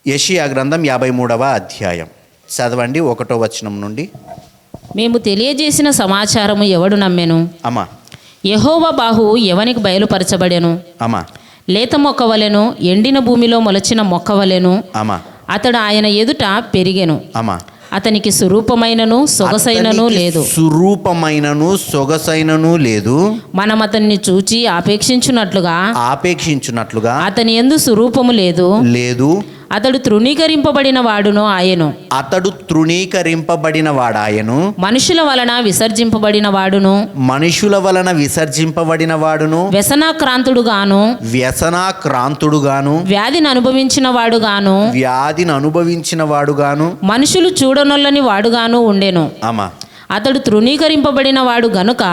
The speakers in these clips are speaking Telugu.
యెషయా గ్రంథం 53వ అధ్యాయం చదవండి 1వ వచనం నుండి. మేము తెలియజేసిన సమాచారము ఎవడు నమ్మెను? అమ్మా. యెహోవా బాహు ఎవనికి బయలుపరచబడెను? అమ్మా. లేత మొక్కవలెను, ఎండిన భూమిలో మొలచిన మొక్కవలెను అమ్మా. అతడు ఆయన ఎదుట పెరిగెను. అమ్మా. అతనికి సురూపమైనను సొగసైనను లేదు. సురూపమైనను సొగసైనను లేదు. మనం అతన్ని చూచి ఆపేక్షించున్నట్లుగా అతని యందు సురూపము లేదు. అతడు తృణీకరింపబడిన వాడును ఆయను. మనుషుల వలన విసర్జింపబడిన వాడును వ్యసనాక్రాంతుడుగాను వ్యాధిని అనుభవించిన వాడుగాను మనుషులు చూడనొల్లని వాడుగాను ఉండెను. అతడు తృణీకరింపబడిన వాడు గనుక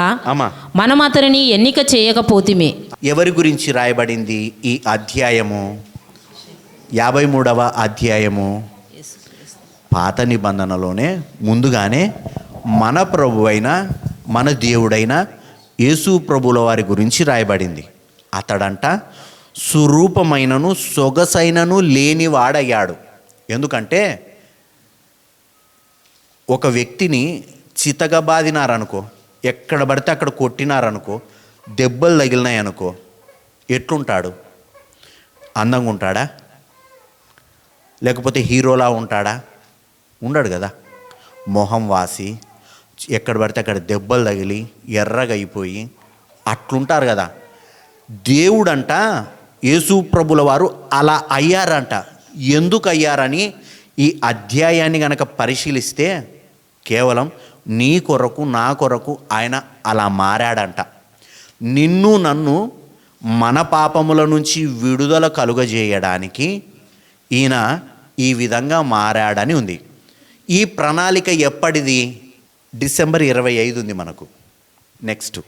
మనం అతనిని ఎన్నిక చేయకపోతిమి. ఎవరి గురించి రాయబడింది ఈ అధ్యాయము? 53వ అధ్యాయము పాత నిబంధనలోనే ముందుగానే మన ప్రభువైన మన దేవుడైన యేసు ప్రభుల వారి గురించి రాయబడింది. అతడంట సురూపమైనను సొగసైనను లేనివాడయ్యాడు. ఎందుకంటే ఒక వ్యక్తిని చితగబాదినారనుకో, ఎక్కడ పడితే అక్కడ కొట్టినారనుకో, దెబ్బలు తగిలినాయనుకో, ఎట్లుంటాడు? అందంగా ఉంటాడా? లేకపోతే హీరోలా ఉంటాడా? ఉండడు కదా. మొహం వాసి ఎక్కడ పడితే అక్కడ దెబ్బలు తగిలి ఎర్రగా అయిపోయి అట్లుంటారు కదా. దేవుడంట యేసు ప్రభుల వారు అలా అయ్యారంట. ఎందుకు అయ్యారని ఈ అధ్యాయాన్ని గనక పరిశీలిస్తే కేవలం నీ కొరకు నా కొరకు ఆయన అలా మారాడంట. నిన్ను నన్ను మన పాపముల నుంచి విడుదల కలుగజేయడానికి ఈయన ఈ విధంగా మారాడని ఉంది. ఈ ప్రణాళిక ఎప్పటిది? డిసెంబర్ 25 ఉంది మనకు. నెక్స్ట్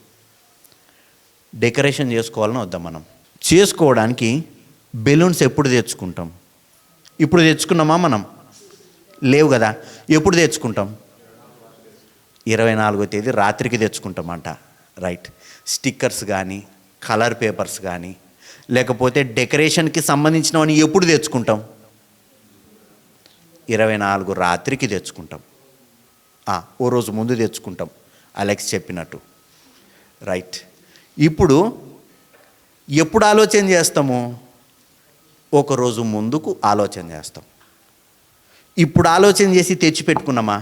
డెకరేషన్ చేసుకోవాలని వద్దాం. మనం చేసుకోవడానికి బెలూన్స్ ఎప్పుడు తెచ్చుకుంటాం? ఇప్పుడు తెచ్చుకున్నామా? మనం లేవు కదా. ఎప్పుడు తెచ్చుకుంటాం? 24వ తేదీ రాత్రికి తెచ్చుకుంటామంట. రైట్. స్టిక్కర్స్ కానీ కలర్ పేపర్స్ కానీ లేకపోతే డెకరేషన్కి సంబంధించినవన్నీ ఎప్పుడు తెచ్చుకుంటాం? 24 రాత్రికి తెచ్చుకుంటాం. ఓ రోజు ముందు తెచ్చుకుంటాం, అలెక్స్ చెప్పినట్టు. రైట్. ఇప్పుడు ఎప్పుడు ఆలోచన చేస్తాము? ఒకరోజు ముందుకు ఆలోచన చేస్తాం. ఇప్పుడు ఆలోచన చేసి తెచ్చిపెట్టుకున్నామా?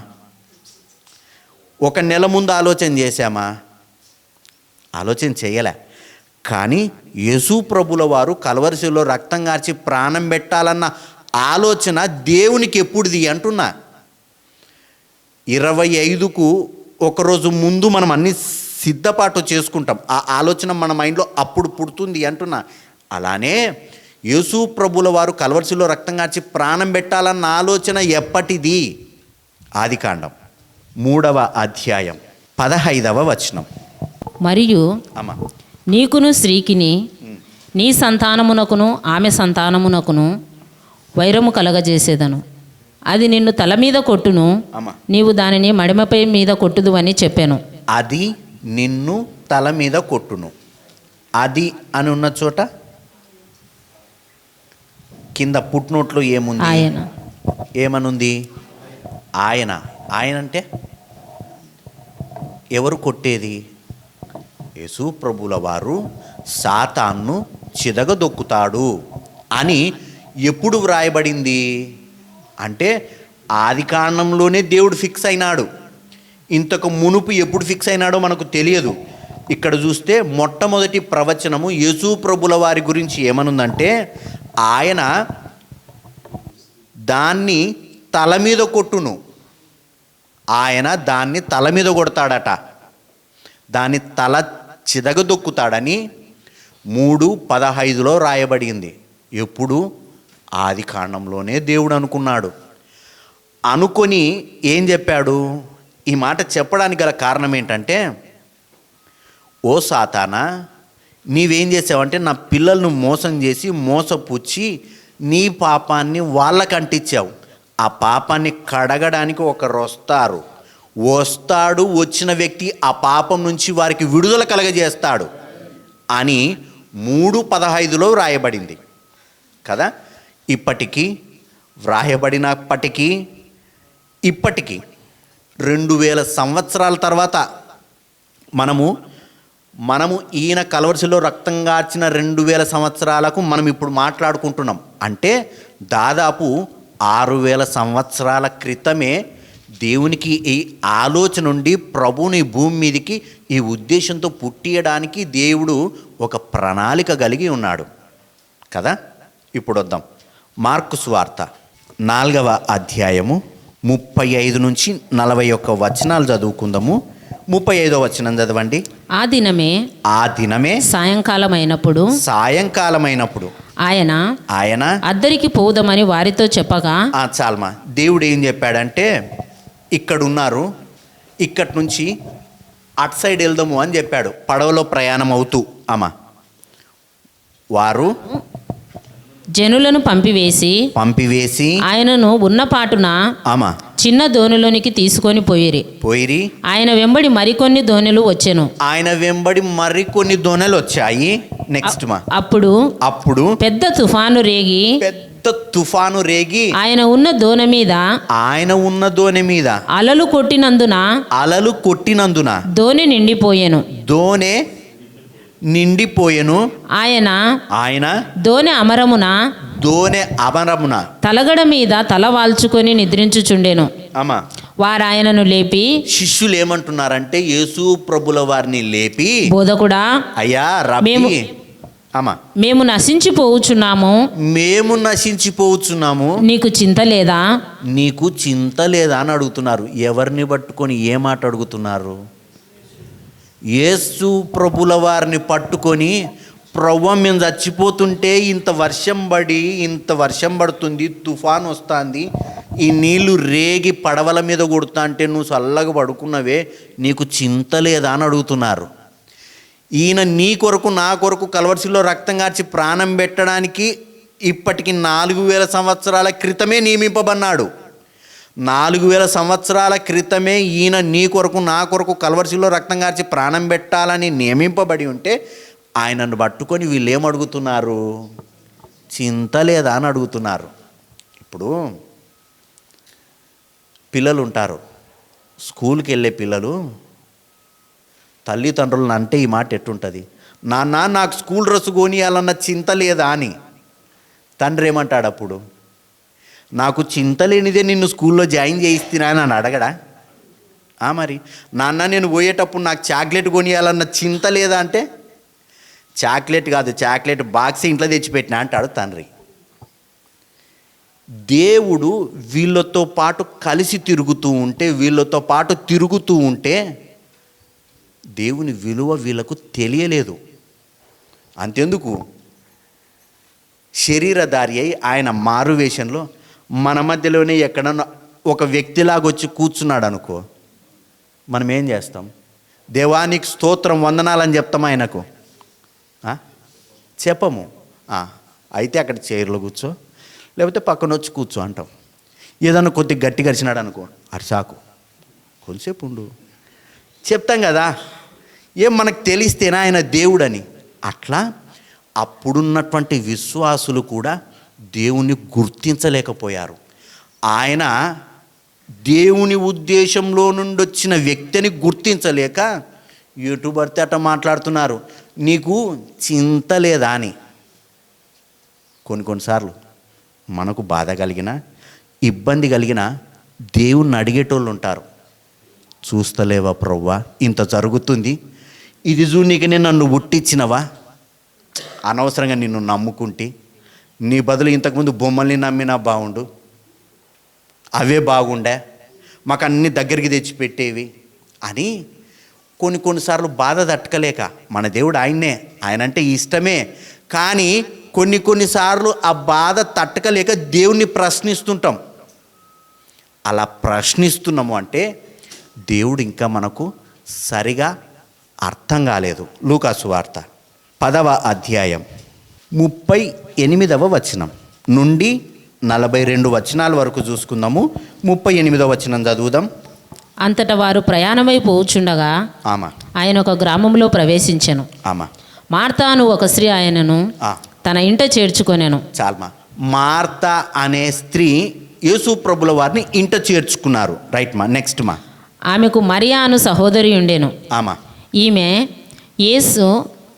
ఒక నెల ముందు ఆలోచన చేశామా? ఆలోచన చేయలే. కానీ యేసు ప్రభుల వారు కల్వరిశిలో రక్తం కార్చి ప్రాణం పెట్టాలన్న ఆలోచన దేవునికి ఎప్పుడుది అంటున్నా. 25కు ఒకరోజు ముందు మనం అన్ని సిద్ధపాటు చేసుకుంటాం. ఆ ఆలోచన మన మైండ్లో అప్పుడు పుడుతుంది అంటున్నా. అలానే యేసు ప్రభుల వారు కల్వరిశిలో రక్తం కార్చి ప్రాణం పెట్టాలన్న ఆలోచన ఎప్పటిది? ఆదికాండం 3వ అధ్యాయం 15వ వచనం. మరియు అమ్మ, నీకును స్త్రీకిని నీ సంతానమునకును ఆమె సంతానమునకును వైరము కలగజేసేదను. అది నిన్ను తల మీద కొట్టును, నీవు దానిని మడిమపై మీద కొట్టుదు అని చెప్పాను. అది నిన్ను తల మీద కొట్టును. అది అని ఉన్న చోట కింద పుట్నోట్లో ఏముంది? ఆయన. ఏమనుంది? ఆయన. ఆయన అంటే ఎవరు కొట్టేది? యేసు ప్రభుల వారు సాతాన్ను చిదగదొక్కుతాడు అని ఎప్పుడు వ్రాయబడింది అంటే ఆదికాండంలోనే దేవుడు ఫిక్స్ అయినాడు. ఇంతకు మునుపు ఎప్పుడు ఫిక్స్ అయినాడో మనకు తెలియదు. ఇక్కడ చూస్తే మొట్టమొదటి ప్రవచనము యేసు ప్రభుల వారి గురించి ఏమనుందంటే ఆయన దాన్ని తల మీద కొట్టును. ఆయన దాన్ని తల మీద కొడతాడట. దాన్ని తల చిదగదొక్కుతాడని 3:15లో రాయబడింది. ఎప్పుడు? ఆదికాండంలోనే దేవుడు అనుకున్నాడు. అనుకొని ఏం చెప్పాడు? ఈ మాట చెప్పడానికి గల కారణం ఏంటంటే, ఓ సాతానా, నీవేం చేసావంటే నా పిల్లలను మోసం చేసి మోసపుచ్చి నీ పాపాన్ని వాళ్ళకి అంటించావు. ఆ పాపాన్ని కడగడానికి ఒకరు వస్తాడు. వచ్చిన వ్యక్తి ఆ పాపం నుంచి వారికి విడుదల కలగజేస్తాడు అని 3:15లో రాయబడింది కదా. ఇప్పటికీ వ్రాయబడినప్పటికీ ఇప్పటికీ 2000 సంవత్సరాల తర్వాత మనము ఈయన కలవరిశిలో రక్తం కార్చిన 2000 సంవత్సరాలకు మనం ఇప్పుడు మాట్లాడుకుంటున్నాం. అంటే దాదాపు 6000 సంవత్సరాల క్రితమే దేవునికి ఈ ఆలోచన నుండి ప్రభువుని భూమి మీదకి ఈ ఉద్దేశంతో పుట్టియడానికి దేవుడు ఒక ప్రణాళిక కలిగి ఉన్నాడు కదా. ఇప్పుడు వద్దాం మార్కు సువార్త 4వ అధ్యాయము 35 నుంచి 41 వచనాలు చదువుకుందాము. 35వ వచనం చదవండి. ఆ దినమే సాయంకాలమైనప్పుడు ఆయన అద్దరికి పోదామని వారితో చెప్పగా, చాలమా, దేవుడు ఏం చెప్పాడంటే ఇక్కడ ఉన్నారు, ఇక్కడి నుంచి అటు సైడ్ వెళ్దాము అని చెప్పాడు. పడవలో ప్రయాణం అవుతూ వారు జనులను పంపివేసి ఆయనను ఉన్న పాటున చిన్న దోణిలోనికి తీసుకొని పోయిరి. ఆయన వెంబడి మరికొన్ని దోణులు వచ్చాయి. నెక్స్ట్ అప్పుడు పెద్ద తుఫాను రేగి ఆయన ఉన్న దోణి మీద అలలు కొట్టినందున దోణి నిండిపోయెను. ఆయన దోణి అమరమున తలగడ మీద తల వాల్చుకొని నిద్రించుచుండెను. వారు ఆయనను లేపి, శిష్యులు ఏమంటున్నారంటే యేసు ప్రభుల వారిని లేపి, బోధకుడా, అయ్యా రబ్బీ, మేము నశించిపోవుచున్నాము నీకు చింత లేదా అని అడుగుతున్నారు. ఎవరిని పట్టుకొని ఏ మాట అడుగుతున్నారు? యేసు ప్రభుల వారిని పట్టుకొని, ప్రభువా మేము చచ్చిపోతుంటే ఇంత వర్షం పడుతుంది, తుఫాన్ వస్తుంది, ఈ నీళ్లు రేగి పడవల మీద కొడుతా అంటే నువ్వు చల్లగా పడుకున్నవే, నీకు చింత లేదా అని అడుగుతున్నారు. ఈయన నీ కొరకు నా కొరకు కలవరిశిలో రక్తం కార్చి ప్రాణం పెట్టడానికి ఇప్పటికి 4000 సంవత్సరాల క్రితమే నియమింపబడ్డాడు. 4000 సంవత్సరాల క్రితమే ఈయన నీ కొరకు నా కొరకు కలవరిశిలో రక్తం కార్చి ప్రాణం పెట్టాలని నియమింపబడి ఉంటే ఆయనను పట్టుకొని వీళ్ళు ఏమడుగుతున్నారు? చింత లేదా అని అడుగుతున్నారు. ఇప్పుడు పిల్లలు ఉంటారు, స్కూల్కి వెళ్ళే పిల్లలు తల్లిదండ్రులను అంటే ఈ మాట ఎట్టుంటుంది? నాన్న నాకు స్కూల్ డ్రెస్ కొనియాలన్న చింత లేదా అని. తండ్రి ఏమంటాడు అప్పుడు? నాకు చింత లేనిదే నిన్ను స్కూల్లో జాయిన్ చేయిస్తున్నా అని అడగడా? మరి నాన్న నేను పోయేటప్పుడు నాకు చాక్లెట్ కొనియాలన్న చింత లేదా అంటే, చాక్లెట్ కాదు, చాక్లెట్ బాక్స్ ఇంట్లో తెచ్చిపెట్టినా అంటాడు తండ్రి. దేవుడు వీళ్ళతో పాటు కలిసి వీళ్ళతో పాటు తిరుగుతూ ఉంటే దేవుని విలువ వీళ్ళకు తెలియలేదు. అంతెందుకు, శరీరధారి అయి ఆయన మారువేషంలో మన మధ్యలోనే ఎక్కడన్నా ఒక వ్యక్తిలాగా వచ్చి కూర్చున్నాడు అనుకో, మనం ఏం చేస్తాం? దేవానికి స్తోత్రం, వందనాలని చెప్తాం ఆయనకు? చెప్పము. అయితే అక్కడ చైర్లో కూర్చో, లేకపోతే పక్కన వచ్చి కూర్చో అంటాం. ఏదన్నా కొద్దిగా గట్టి గరిచినాడు అనుకో, అరిచాకు కొంచెంసేపు ఉండు చెప్తాం కదా. ఏం మనకు తెలిస్తేనా ఆయన దేవుడని? అట్లా అప్పుడున్నటువంటి విశ్వాసులు కూడా దేవుని గుర్తించలేకపోయారు. ఆయన దేవుని ఉద్దేశంలో నుండి వచ్చిన వ్యక్తిని గుర్తించలేక ఎటు పడితే అట్ట మాట్లాడుతున్నారు. నీకు చింత లేదా అని. కొన్నిసార్లు మనకు బాధ కలిగిన, ఇబ్బంది కలిగిన దేవుణ్ణి అడిగేటోళ్ళు ఉంటారు. చూస్తలేవా ప్రభువా, ఇంత జరుగుతుంది, ఇది చూడనీకనే నన్ను పుట్టించినవా? అనవసరంగా నిన్ను నమ్ముకుంటే, నీ బదులు ఇంతకుముందు బొమ్మల్ని నమ్మినా బాగుండు, అవే బాగుండే, మాకు అన్ని దగ్గరికి తెచ్చిపెట్టేవి అని కొన్నిసార్లు బాధ తట్టుకలేక, మన దేవుడు ఆయన్నే, ఆయనంటే ఇష్టమే, కానీ కొన్నిసార్లు ఆ బాధ తట్టుకలేక దేవుణ్ణి ప్రశ్నిస్తుంటాం. అలా ప్రశ్నిస్తున్నాము అంటే దేవుడు ఇంకా మనకు సరిగా అర్థం కాలేదు. లూకా సువార్త 10వ అధ్యాయం 38వ వచనం నుండి 42 వచనాల వరకు చూసుకుందాము. 38వ వచనం చదువుదాం. అంతటా వారు ప్రయాణమై పోవుచుండగా ఆయన ఒక గ్రామంలో ప్రవేశించెను. మార్తా అను ఒక స్త్రీ ఆయనను తన ఇంట చేర్చుకొనెను. చాలమా, మార్త అనే స్త్రీ యేసు ప్రభుల వారిని ఇంట చేర్చుకున్నారు. రైట్ మా, నెక్స్ట్ మా. ఆమెకు మరియా అను సహోదరి ఉండెను. ఆమా. ఈమె యేసు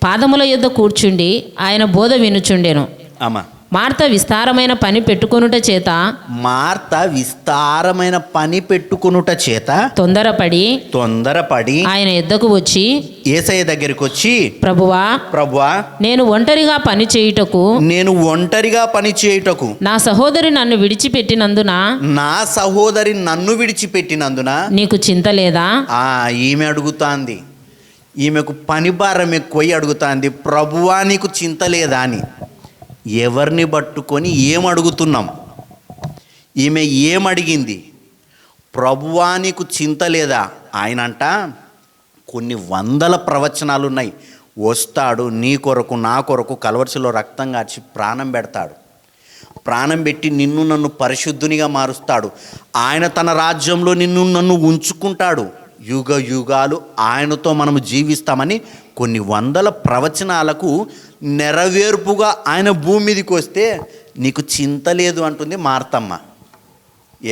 పాదముల యొద్ద కూర్చుండి ఆయన బోధ వినుచుండెను. ఆమా. మార్త విస్తారమైన పని పెట్టుకొనుట చేత తొందరపడి ఆయన యొద్దకు వచ్చి యేసయ్య దగ్గరికి వచ్చి, ప్రభువా నేను ఒంటరిగా పని చేయుటకు నా సహోదరి నన్ను విడిచిపెట్టినందున నీకు చింత లేదా? ఈమె అడుగుతాంది, ఈమెకు పని భారం ఎక్కువ అడుగుతాంది, ప్రభువా నీకు చింత లేదా అని. ఎవరిని పట్టుకొని ఏమడుగుతున్నాం? ఈమె ఏమడిగింది? ప్రభువా నీకు చింత లేదా? ఆయనంట కొన్ని వందల ప్రవచనాలు ఉన్నాయి. వస్తాడు నీ కొరకు నా కొరకు కలవరిశిలో రక్తం కార్చి ప్రాణం పెడతాడు. ప్రాణం పెట్టి నిన్ను నన్ను పరిశుద్ధునిగా మారుస్తాడు. ఆయన తన రాజ్యంలో నిన్ను నన్ను ఉంచుకుంటాడు. యుగ యుగాలు ఆయనతో మనము జీవిస్తామని కొన్ని వందల ప్రవచనాలకు నెరవేర్పుగా ఆయన భూమి మీదకి వస్తే నీకు చింత లేదు అంటుంది మార్తమ్మ.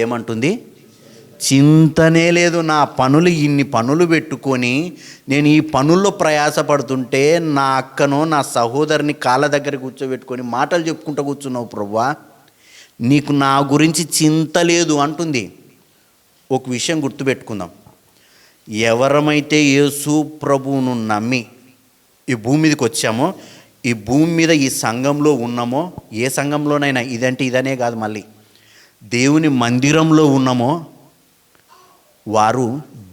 ఏమంటుంది? చింతనే లేదు. నా పనులు ఇన్ని పనులు పెట్టుకొని నేను ఈ పనుల్లో ప్రయాసపడుతుంటే నా అక్కనో నా సహోదరిని కాళ్ళ దగ్గర కూర్చోబెట్టుకొని మాటలు చెప్పుకుంటూ కూర్చున్నావు ప్రభువా, నీకు నా గురించి చింత లేదు అంటుంది. ఒక విషయం గుర్తుపెట్టుకుందాం. ఎవరమైతే యేసు ప్రభువును నమ్మి ఈ భూమి మీదకి వచ్చామో, ఈ భూమి మీద ఈ సంఘంలో ఉన్నామో, ఏ సంఘంలోనైనా ఇదంటే ఇదనే కాదు, మళ్ళీ దేవుని మందిరంలో ఉన్నామో, వారు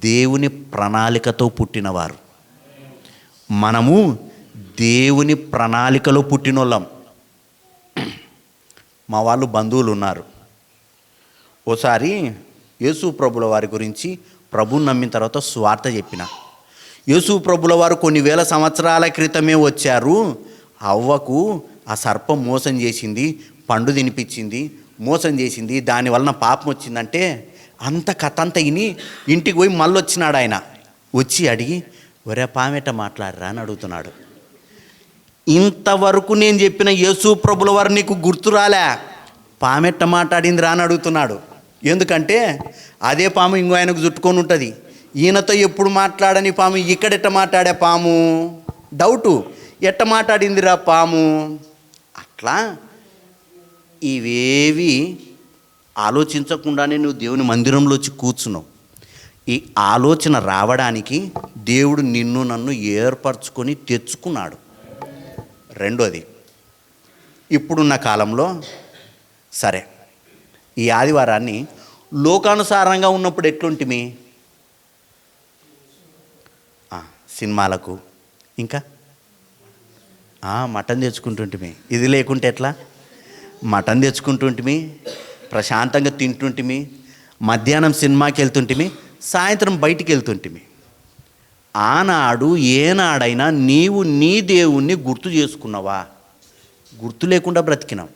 దేవుని ప్రణాళికతో పుట్టినవారు. మనము దేవుని ప్రణాళికలో పుట్టినోళ్ళం. మా వాళ్ళు బంధువులు ఉన్నారు. ఓసారి యేసు ప్రభుల వారి గురించి ప్రభుని నమ్మిన తర్వాత స్వార్థ చెప్పిన. యేసు ప్రభుల వారు కొన్ని వేల సంవత్సరాల క్రితమే వచ్చారు. అవ్వకు ఆ సర్పం మోసం చేసింది, పండు తినిపించింది, మోసం చేసింది, దానివలన పాపం వచ్చిందంటే అంత కథ అంతా విని ఇంటికి పోయి మళ్ళీ వచ్చినాడు. ఆయన వచ్చి అడిగి, ఒరే పామెట మాట్లాడరా అని అడుగుతున్నాడు. ఇంతవరకు నేను చెప్పిన యేసు ప్రభుల వారు నీకు గుర్తురాలే, పామెట్ట మాట్లాడింది రా అని అడుగుతున్నాడు. ఎందుకంటే అదే పాము ఇంకో ఆయనకు చుట్టుకొని ఉంటుంది. ఈయనతో ఎప్పుడు మాట్లాడని పాము ఇక్కడెట్ట మాట్లాడే పాము? డౌటు, ఎట్ట మాట్లాడిందిరా పాము? అట్లా ఇవేవి ఆలోచించకుండానే నువ్వు దేవుని మందిరంలో వచ్చి కూర్చున్నావు. ఈ ఆలోచన రావడానికి దేవుడు నిన్ను నన్ను ఏర్పరచుకొని తెచ్చుకున్నాడు. రెండోది, ఇప్పుడున్న కాలంలో సరే ఈ ఆదివారాన్ని లోకానుసారంగా ఉన్నప్పుడు ఎట్లుంటిమి? సినిమాలకు, ఇంకా మటన్ తెచ్చుకుంటుంటిమి. ఇది లేకుంటే ఎట్లా? మటన్ తెచ్చుకుంటుంటిమి, ప్రశాంతంగా తింటుంటిమి, మధ్యాహ్నం సినిమాకి వెళ్తుంటిమి, సాయంత్రం బయటికి వెళ్తుంటిమి. ఆనాడు ఏనాడైనా నీవు నీ దేవుణ్ణి గుర్తు చేసుకున్నావా? గుర్తు లేకుండా బ్రతికినావు.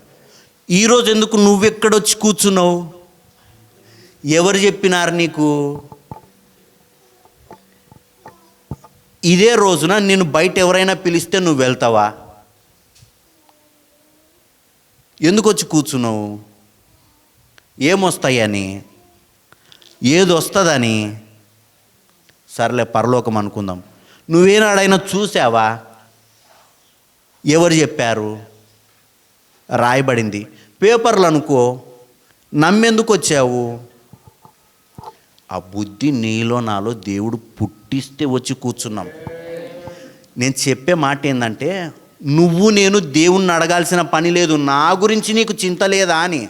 ఈరోజు ఎందుకు నువ్వెక్కడొచ్చి కూర్చున్నావు? ఎవరు చెప్పినారు నీకు? ఇదే రోజున నేను బయట ఎవరైనా పిలిస్తే నువ్వు వెళ్తావా? ఎందుకు వచ్చి కూర్చున్నావు? ఏమొస్తాయని, ఏది వస్తుందని? సర్లే పరలోకం అనుకుందాం. నువ్వేనాడైనా చూసావా? ఎవరు చెప్పారు? రాయబడింది పేపర్లు అనుకో, నమ్మెందుకు వచ్చావు? ఆ బుద్ధి నీలో నాలో దేవుడు పుట్టిస్తే వచ్చి కూర్చున్నాం. నేను చెప్పే మాట ఏంటంటే, నువ్వు నేను దేవుణ్ణి అడగాల్సిన పని లేదు, నా గురించి నీకు చింత లేదా అని.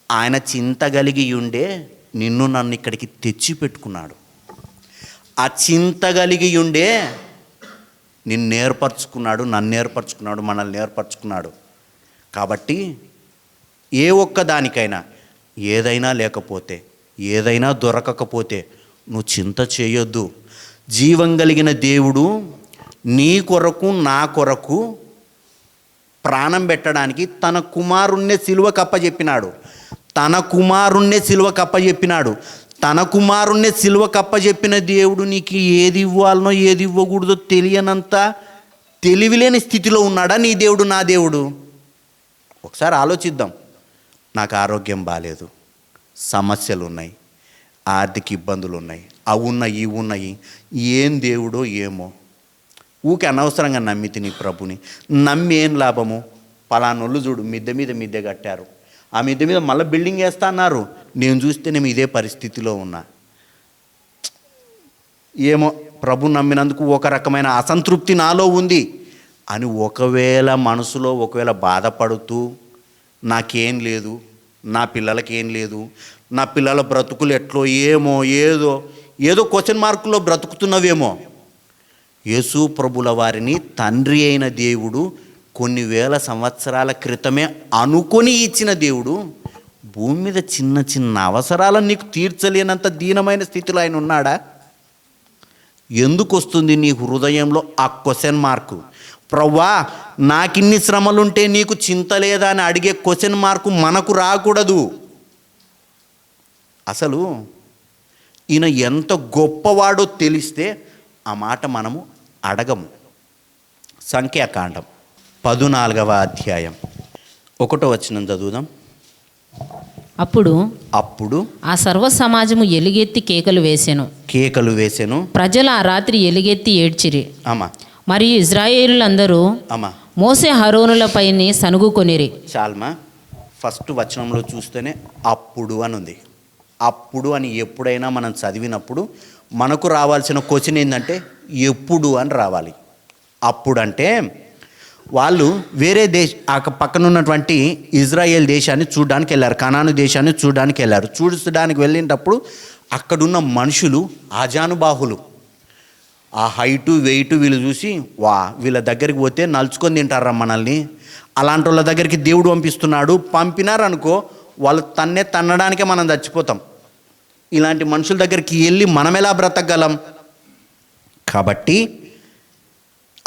ఆయన చింత కలిగి ఉండే నిన్ను నన్ను ఇక్కడికి తెచ్చి పెట్టుకున్నాడు. ఆ చింత కలిగి ఉండే నిన్ను నేర్పరచుకున్నాడు, నన్ను నేర్పరచుకున్నాడు, మనల్ని నేర్పరచుకున్నాడు. కాబట్టి ఏ ఒక్కదానికైనా ఏదైనా లేకపోతే, ఏదైనా దొరకకపోతే నువ్వు చింత చేయొద్దు. జీవం కలిగిన దేవుడు నీ కొరకు నా కొరకు ప్రాణం పెట్టడానికి తన కుమారుణ్ణే సిలువ కప్పజెప్పినాడు. తన కుమారుణ్ణే సిలువ కప్పజెప్పిన దేవుడు నీకు ఏది ఇవ్వాలనో ఏది ఇవ్వకూడదో తెలియనంత తెలివిలేని స్థితిలో ఉన్నాడా నీ దేవుడు, నా దేవుడు? ఒకసారి ఆలోచిద్దాం. నాకు ఆరోగ్యం బాగాలేదు, సమస్యలు ఉన్నాయి, ఆర్థిక ఇబ్బందులు ఉన్నాయి, అవి ఉన్నాయి, ఇవి ఉన్నాయి, ఏం దేవుడో ఏమో, ఊకే అనవసరంగా నమ్మితి నీ ప్రభుని. నమ్మి ఏం లాభము? పలానోళ్ళు చూడు మిద్దె మీద మిద్దె కట్టారు, ఆ మిద్దె మీద మళ్ళీ బిల్డింగ్ వేస్తా అన్నారు, నేను చూస్తే నేను ఇదే పరిస్థితిలో ఉన్నా. ఏమో ప్రభు నమ్మినందుకు ఒక రకమైన అసంతృప్తి నాలో ఉంది అని ఒకవేళ మనసులో ఒకవేళ బాధపడుతూ నాకేం లేదు, నా పిల్లలకేం లేదు, నా పిల్లల బ్రతుకులు ఎట్లో ఏమో ఏదో క్వశ్చన్ మార్కుల్లో బ్రతుకుతున్నవేమో. యేసు ప్రభుల వారిని తండ్రి అయిన దేవుడు కొన్ని వేల సంవత్సరాల క్రితమే అనుకొని ఇచ్చిన దేవుడు భూమి మీద చిన్న చిన్న అవసరాలను నీకు తీర్చలేనంత దీనమైన స్థితిలో ఆయన ఉన్నాడా? ఎందుకు వస్తుంది నీ హృదయంలో ఆ క్వశ్చన్ మార్కు? ప్రవ్వా నాకిన్ని శ్రమలుంటే నీకు చింత లేదా అని అడిగే క్వశ్చన్ మార్కు మనకు రాకూడదు. అసలు ఈయన ఎంత గొప్పవాడో తెలిస్తే ఆ మాట మనము అడగము. సంఖ్యాకాండం 14వ అధ్యాయం 1వ వచనం చదువుదాం. అప్పుడు ఆ సర్వ సమాజము ఎలుగెత్తి కేకలు వేసెను. ప్రజలు ఆ రాత్రి ఎలుగెత్తి ఏడ్చిరి. మరియు ఇజ్రాయేలులందరూ మోసే హరోనులపైని సనుగుకొనిరి. చాల్మా ఫస్ట్ వచనంలో చూస్తేనే అప్పుడు అని ఉంది. అప్పుడు అని ఎప్పుడైనా మనం చదివినప్పుడు మనకు రావాల్సిన క్వశ్చన్ ఏంటంటే ఎప్పుడు అని రావాలి. అప్పుడు అంటే వాళ్ళు వేరే పక్కన ఉన్నటువంటి ఇజ్రాయేల్ దేశాన్ని చూడడానికి వెళ్ళారు, కనాను దేశాన్ని చూడడానికి వెళ్ళారు. చూడడానికి వెళ్ళినప్పుడు అక్కడున్న మనుషులు ఆజానుబాహులు, ఆ హైటు వెయిట్ వీళ్ళు చూసి వీళ్ళ దగ్గరికి పోతే నలుచుకొని తింటారా మనల్ని, అలాంటి వాళ్ళ దగ్గరికి దేవుడు పంపిస్తున్నాడు, పంపినారనుకో వాళ్ళు తన్నడానికే మనం చచ్చిపోతాం. ఇలాంటి మనుషుల దగ్గరికి వెళ్ళి మనం ఎలా బ్రతకగలం? కాబట్టి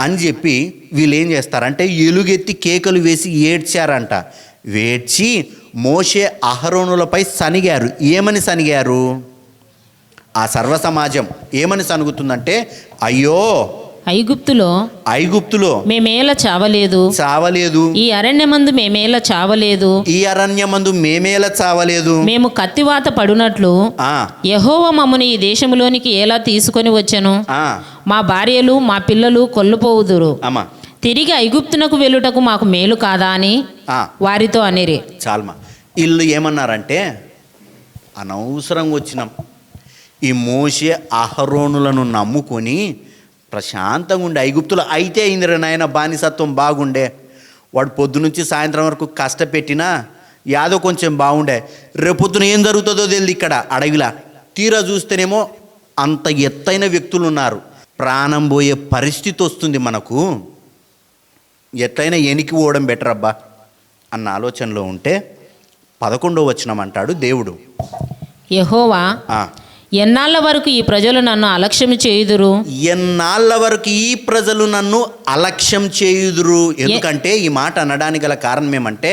అని చెప్పి వీళ్ళు ఏం చేస్తారంటే ఎలుగెత్తి కేకలు వేసి ఏడ్చారంట. ఏడ్చి మోషే అహరోనులపై సనిగారు. ఏమని సనిగారు? ఆ సర్వ సమాజం ఏమని సనుగుతుందంటే, అయ్యో ఐగుప్తులో మేమేలా చావలేదు, ఈ అరణ్యమందు మేమేలా చావలేదు, మేము కత్తివాత పడునట్లు యెహోవా మమ్మను ఈ దేశములోనికి ఎలా తీసుకొని వచ్చెను, మా భార్యలు మా పిల్లలు కొల్లుపోవుదురు, తిరిగి ఐగుప్తునకు వెళ్ళుటకు మాకు మేలు కాదా అని వారితో అనిరి. చాల్మా వీళ్ళు ఏమన్నారంటే, అనవసరంగా వచ్చినాం, ఈ మోషే అహరోనులను నమ్ముకొని ప్రశాంతంగా ఉండే ఐగుప్తులో అయితే అయిందిరా నాయన, బానిసత్వం బాగుండే, వాడు పొద్దునుంచి సాయంత్రం వరకు కష్టపెట్టినా యాదో కొంచెం బాగుండే, రేపొద్దున ఏం జరుగుతుందో తెలియదు ఇక్కడ అడవిలా. తీరా చూస్తేనేమో అంత ఎత్తైన వ్యక్తులు ఉన్నారు, ప్రాణం పోయే పరిస్థితి వస్తుంది మనకు, ఎట్లయినా ఎనికి పోవడం బెటర్ అబ్బా అన్న ఆలోచనలో ఉంటే 11వ వచనం అంటాడు దేవుడు, యెహోవా ఎన్నాళ్ళ వరకు ఈ ప్రజలు నన్ను అలక్ష్యం చేయుదురు, ఎన్నాళ్ళ వరకు ఈ ప్రజలు నన్ను అలక్ష్యం చేయుదురు. ఎందుకంటే ఈ మాట అనడానికి గల కారణం ఏమంటే,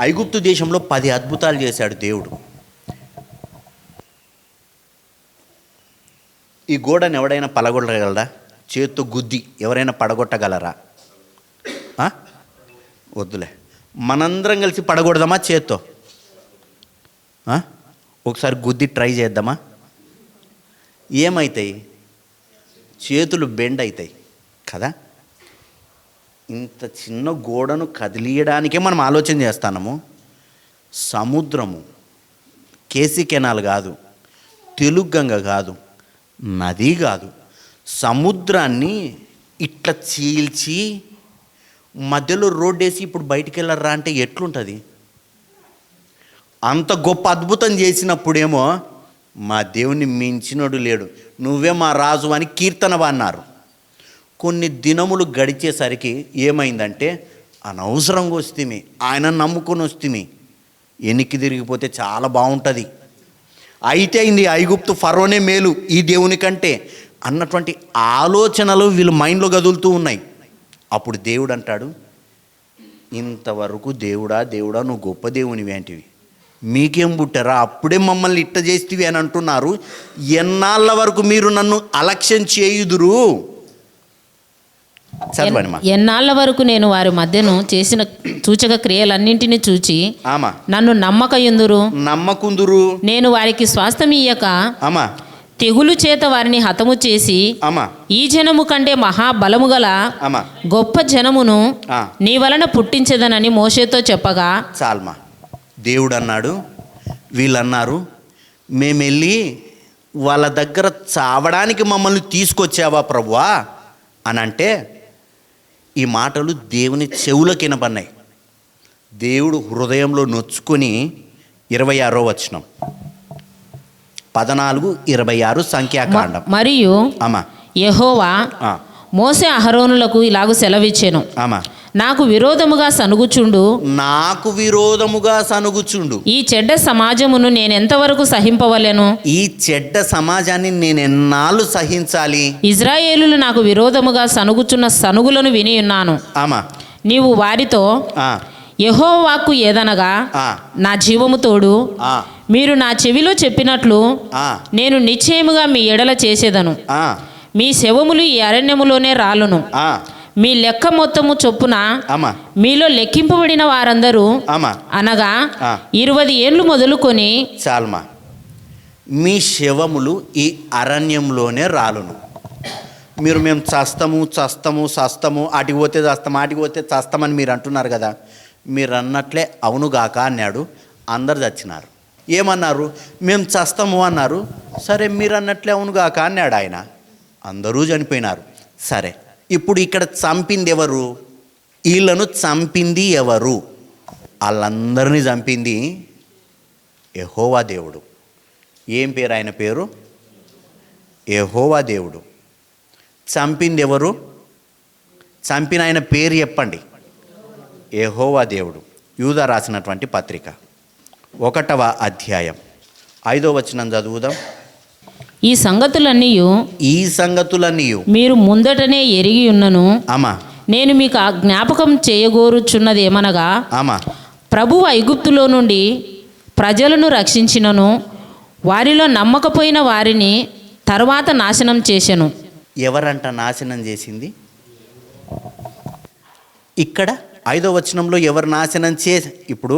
ఐగుప్తు దేశంలో 10 అద్భుతాలు చేశాడు దేవుడు. ఈ గోడను ఎవడైనా పడగొట్టగలరా? చేత్తో గుద్ది ఎవరైనా పడగొట్టగలరా? వద్దులే, మనందరం కలిసి పడగొడదామా చేత్తో? ఒకసారి గుద్ది ట్రై చేద్దామా? ఏమవుతాయి? చేతులు బెండ్ అవుతాయి కదా. ఇంత చిన్న గోడను కదిలియడానికే మనం ఆలోచన చేస్తాము. సముద్రము, కేసీ కెనాల్ కాదు, తెలుగంగ కాదు, నది కాదు, సముద్రాన్ని ఇట్లా చీల్చి మధ్యలో రోడ్డు వేసి ఇప్పుడు బయటికి వెళ్ళరా అంటే ఎట్లుంటుంది? అంత గొప్ప అద్భుతం చేసినప్పుడేమో మా దేవుని మించినోడు లేడు, నువ్వే మా రాజు అని కీర్తన అన్నారు. కొన్ని దినములు గడిచేసరికి ఏమైందంటే, అనవసరంగా వస్తేమి, ఆయన నమ్ముకొని వస్తేమి, ఎనికి తిరిగిపోతే చాలా బాగుంటుంది, అయితే అయింది ఐగుప్తు ఫరోనే మేలు ఈ దేవుని కంటే అన్నటువంటి ఆలోచనలు వీళ్ళ మైండ్లో కదులుతూ ఉన్నాయి. అప్పుడు దేవుడు అంటాడు, ఇంతవరకు దేవుడా నువ్వు గొప్ప దేవునివి ఏంటివి, మీకేం పుట్టారా, అప్పుడే మమ్మల్ని ఇట్ట చేస్తేవి అని అంటున్నారు, ఎన్నాళ్ళ వరకు మీరు నన్ను అలక్ష్యం చేయుదురు? చదవండి. ఎన్నాళ్ళ వరకు నేను వారి మధ్యను చేసిన సూచక క్రియలన్నింటినీ చూచి ఆమా నన్ను నమ్మకయుందురు. నేను వారికి స్వాస్థ్యమియ్యక ఆమా తెగులు చేత వారిని హతము చేసి ఆమా ఈ జనము కంటే మహాబలము గల ఆమా గొప్ప జనమును నీ వలన పుట్టించదనని మోషేతో చెప్పగా చాల్మా. దేవుడు అన్నాడు, వీళ్ళన్నారు, మేము వెళ్ళి వాళ్ళ దగ్గర చావడానికి మమ్మల్ని తీసుకొచ్చావా ప్రభువా అని అంటే, ఈ మాటలు దేవుని చెవులకు వినపడినాయి. దేవుడు హృదయంలో నొచ్చుకొని 26వ వచనం 14:26 సంఖ్యాకాండం. మరియు అమ్మా యెహోవా మోసే అహరోనులకు ఇలాగు సెలవిచ్చెను. ఆమా నాకు విరోధముగా సనుగుచుండు ఈ చెడ్డ సమాజమును నేనెంతవరకు సహింపవలెను? ఈ చెడ్డ సమాజాన్ని నేను ఎన్నాళ్ళు సహించాలి? ఇజ్రాయేలులు నాకు విరోధముగా సనుగుచున్న సనుగులను విని ఉన్నాను. ఆమా నీవు వారితో ఆ యెహోవా వాక్కు ఏదనగా నా జీవము తోడు మీరు నా చెవిలో చెప్పినట్లు నేను నిశ్చయముగా మీ ఎడల చేసేదను. మీ శవములు ఈ అరణ్యములోనే రాలును. మీ లెక్క మొత్తము చొప్పున మీలో లెక్కింపబడిన వారందరూ అనగా 20 ఏండ్లు మొదలుకొని చాల్మా మీ శవములు ఈ అరణ్యంలోనే రాలును. మేము చస్తాము ఆటికి పోతే చస్తామని మీరు అంటున్నారు కదా, మీరు అన్నట్లే అవునుగాక అన్నాడు. అందరు చచ్చినారు. ఏమన్నారు? మేము చస్తాము అన్నారు. సరే మీరు అన్నట్లే అవునుగాక అన్నాడు ఆయన. అందరూ చనిపోయినారు. సరే, ఇప్పుడు ఇక్కడ చంపింది ఎవరు? వీళ్ళను చంపింది ఎవరు? వాళ్ళందరినీ చంపింది యెహోవా దేవుడు. ఏం పేరు ఆయన పేరు? యెహోవా దేవుడు. చంపింది ఎవరు? చంపిన ఆయన పేరు చెప్పండి. యెహోవా దేవుడు. యూదా రాసినటువంటి పత్రిక 1వ అధ్యాయం 5వ వచనం చదువుదాం. ఈ సంగతులన్నీ మీరు ముందటనే ఎరిగి ఉన్నను. అమ్మా నేను మీకు జ్ఞాపకం చేయగోరుచున్నది ఏమనగా, అమ్మా ప్రభువు ఐగుప్తులో నుండి ప్రజలను రక్షించినను వారిలో నమ్మకపోయిన వారిని తర్వాత నాశనం చేసెను. ఎవరంట నాశనం చేసింది? ఇక్కడ 5వ వచనంలో ఎవరు నాశనం ఇప్పుడు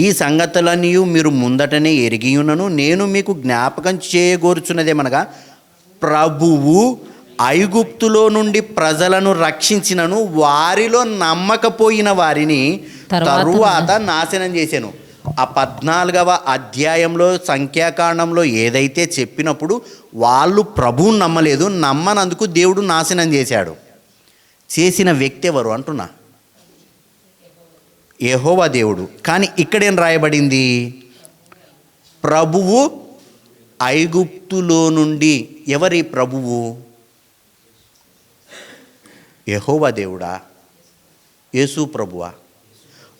ఈ సంగతులన్నీ మీరు ముందటనే ఎరిగి ఉన్నను, నేను మీకు జ్ఞాపకం చేయగోరుచున్నదేమనగా ప్రభువు ఐగుప్తులో నుండి ప్రజలను రక్షించినను వారిలో నమ్మకపోయిన వారిని తరువాత నాశనం చేశాను. ఆ 14వ అధ్యాయంలో సంఖ్యాకాండంలో ఏదైతే చెప్పినప్పుడు వాళ్ళు ప్రభువుని నమ్మలేదు, నమ్మనందుకు దేవుడు నాశనం చేశాడు. చేసిన వ్యక్తి ఎవరు అంటున్నా? యెహోవా దేవుడు. కానీ ఇక్కడేం రాయబడింది? ప్రభువు ఐగుప్తులో నుండి. ఎవరి ప్రభువు? యెహోవా దేవుడా? యేసు ప్రభువా?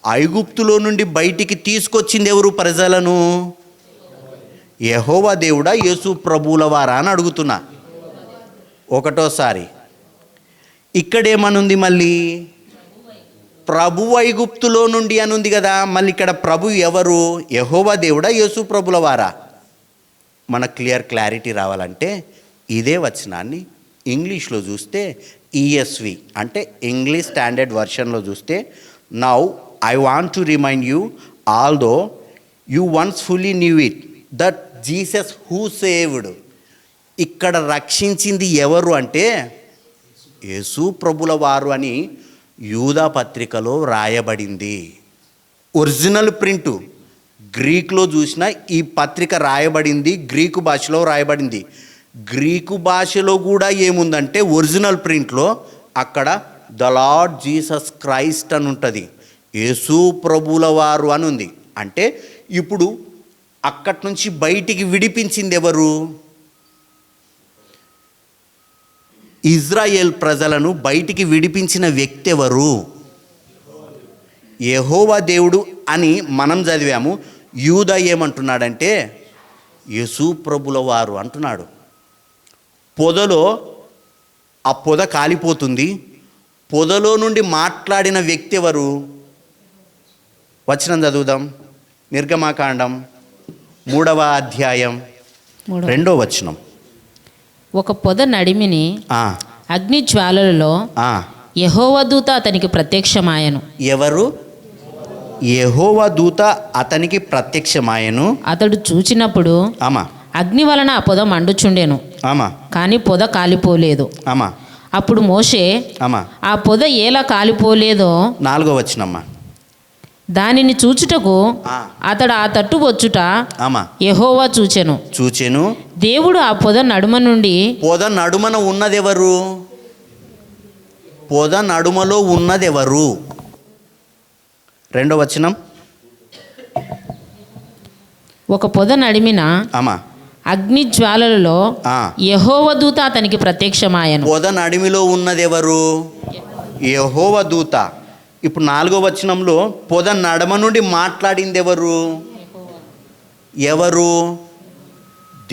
ఐగుప్తులో నుండి బయటికి తీసుకొచ్చింది ఎవరు ప్రజలను? యెహోవా దేవుడా యేసు ప్రభువుల వారా అని అడుగుతున్నా. ఒకటోసారి ఇక్కడేమనుంది? మళ్ళీ ప్రభు ఐగుప్తులో నుండి అని ఉంది కదా. మళ్ళీ ఇక్కడ ప్రభు ఎవరు? యెహోవా దేవుడా యేసు ప్రభుల వారా? మన క్లారిటీ రావాలంటే ఇదే వచనాన్ని ఇంగ్లీష్లో చూస్తే ESV అంటే ఇంగ్లీష్ స్టాండర్డ్ వర్షన్లో చూస్తే, now I want to remind you although you once fully knew it that Jesus who saved. ఇక్కడ రక్షించింది ఎవరు అంటే యేసు ప్రభుల వారు అని యూదా పత్రికలో రాయబడింది. ఒరిజినల్ ప్రింటు గ్రీకులో చూసిన ఈ పత్రిక రాయబడింది, గ్రీకు భాషలో రాయబడింది. గ్రీకు భాషలో కూడా ఏముందంటే ఒరిజినల్ ప్రింట్లో అక్కడ ద లార్డ్ జీసస్ క్రైస్ట్ అని ఉంటుంది, యేసు ప్రభుల వారు అని ఉంది. అంటే ఇప్పుడు అక్కడి నుంచి బయటికి విడిపించింది ఎవరు? ఇజ్రాయేల్ ప్రజలను బయటికి విడిపించిన వ్యక్తి ఎవరు? యెహోవా దేవుడు అని మనం చదివాము. యూదా ఏమంటున్నాడంటే యేసు ప్రభుల వారు అంటున్నాడు. పొదలో ఆ పొద కాలిపోతుంది. పొదలో నుండి మాట్లాడిన వ్యక్తి ఎవరు? వచనం చదువుదాం. నిర్గమాకాండం 3వ అధ్యాయం 2వ వచనం. ఒక పొద నడిమిని అగ్ని జ్వాలలలో యెహోవా దూత అతనికి ప్రత్యక్షమాయెను. ఎవరు? యెహోవా దూత అతనికి ప్రత్యక్షమాయెను. అతడు చూచినప్పుడు ఆమా అగ్ని వలన ఆ పొద మండుచుండెను, ఆమా కానీ పొద కాలిపోలేదు. ఆమా అప్పుడు మోషే ఆమా ఆ పొద ఎలా కాలిపోలేదో 4వ వచనమ్మా. దానిని చూచుటకు ఆ. అతడు ఆ తట్టు వచ్చుట ఆమా యెహోవా చూచెను. చూచెను. దేవుడు ఆ పొద నడుమ నుండి పొద నడుమన ఉన్నదెవరు? పొద నడుమలో ఉన్నదెవరు? 2వ వచనం. ఒక పొద నడిమిన ఆమా అగ్ని జ్వాలలలో ఆ. యెహోవా దూత అతనికి ప్రత్యక్షమాయెను. పొద నడిమిలో ఉన్నదెవరు? యెహోవా దూత. ఇప్పుడు 4వ వచనంలో పొద నడమ నుండి మాట్లాడింది ఎవరు? ఎవరు?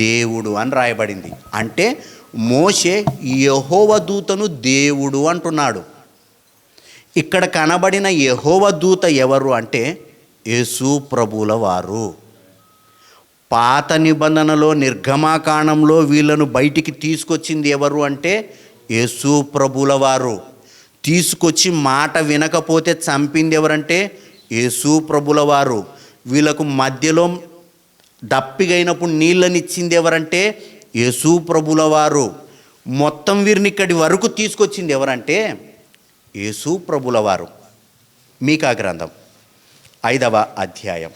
దేవుడు అని రాయబడింది. అంటే మోషే యెహోవా దూతను దేవుడు అంటున్నాడు. ఇక్కడ కనబడిన యెహోవా దూత ఎవరు అంటే యేసు ప్రభువుల వారు. పాత నిబంధనలో నిర్గమాకాండంలో వీళ్ళను బయటికి తీసుకొచ్చింది ఎవరు అంటే యేసు ప్రభువుల వారు. తీసుకొచ్చి మాట వినకపోతే చంపింది ఎవరంటే యేసు ప్రభువుల వారు. వీళ్ళకు మధ్యలో దప్పిగైనప్పుడు నీళ్ళనిచ్చింది ఎవరంటే యేసు ప్రభువుల వారు. మొత్తం వీరిని ఇక్కడి వరకు తీసుకొచ్చింది ఎవరంటే యేసు ప్రభువుల వారు. మీకా గ్రంథం 5వ అధ్యాయం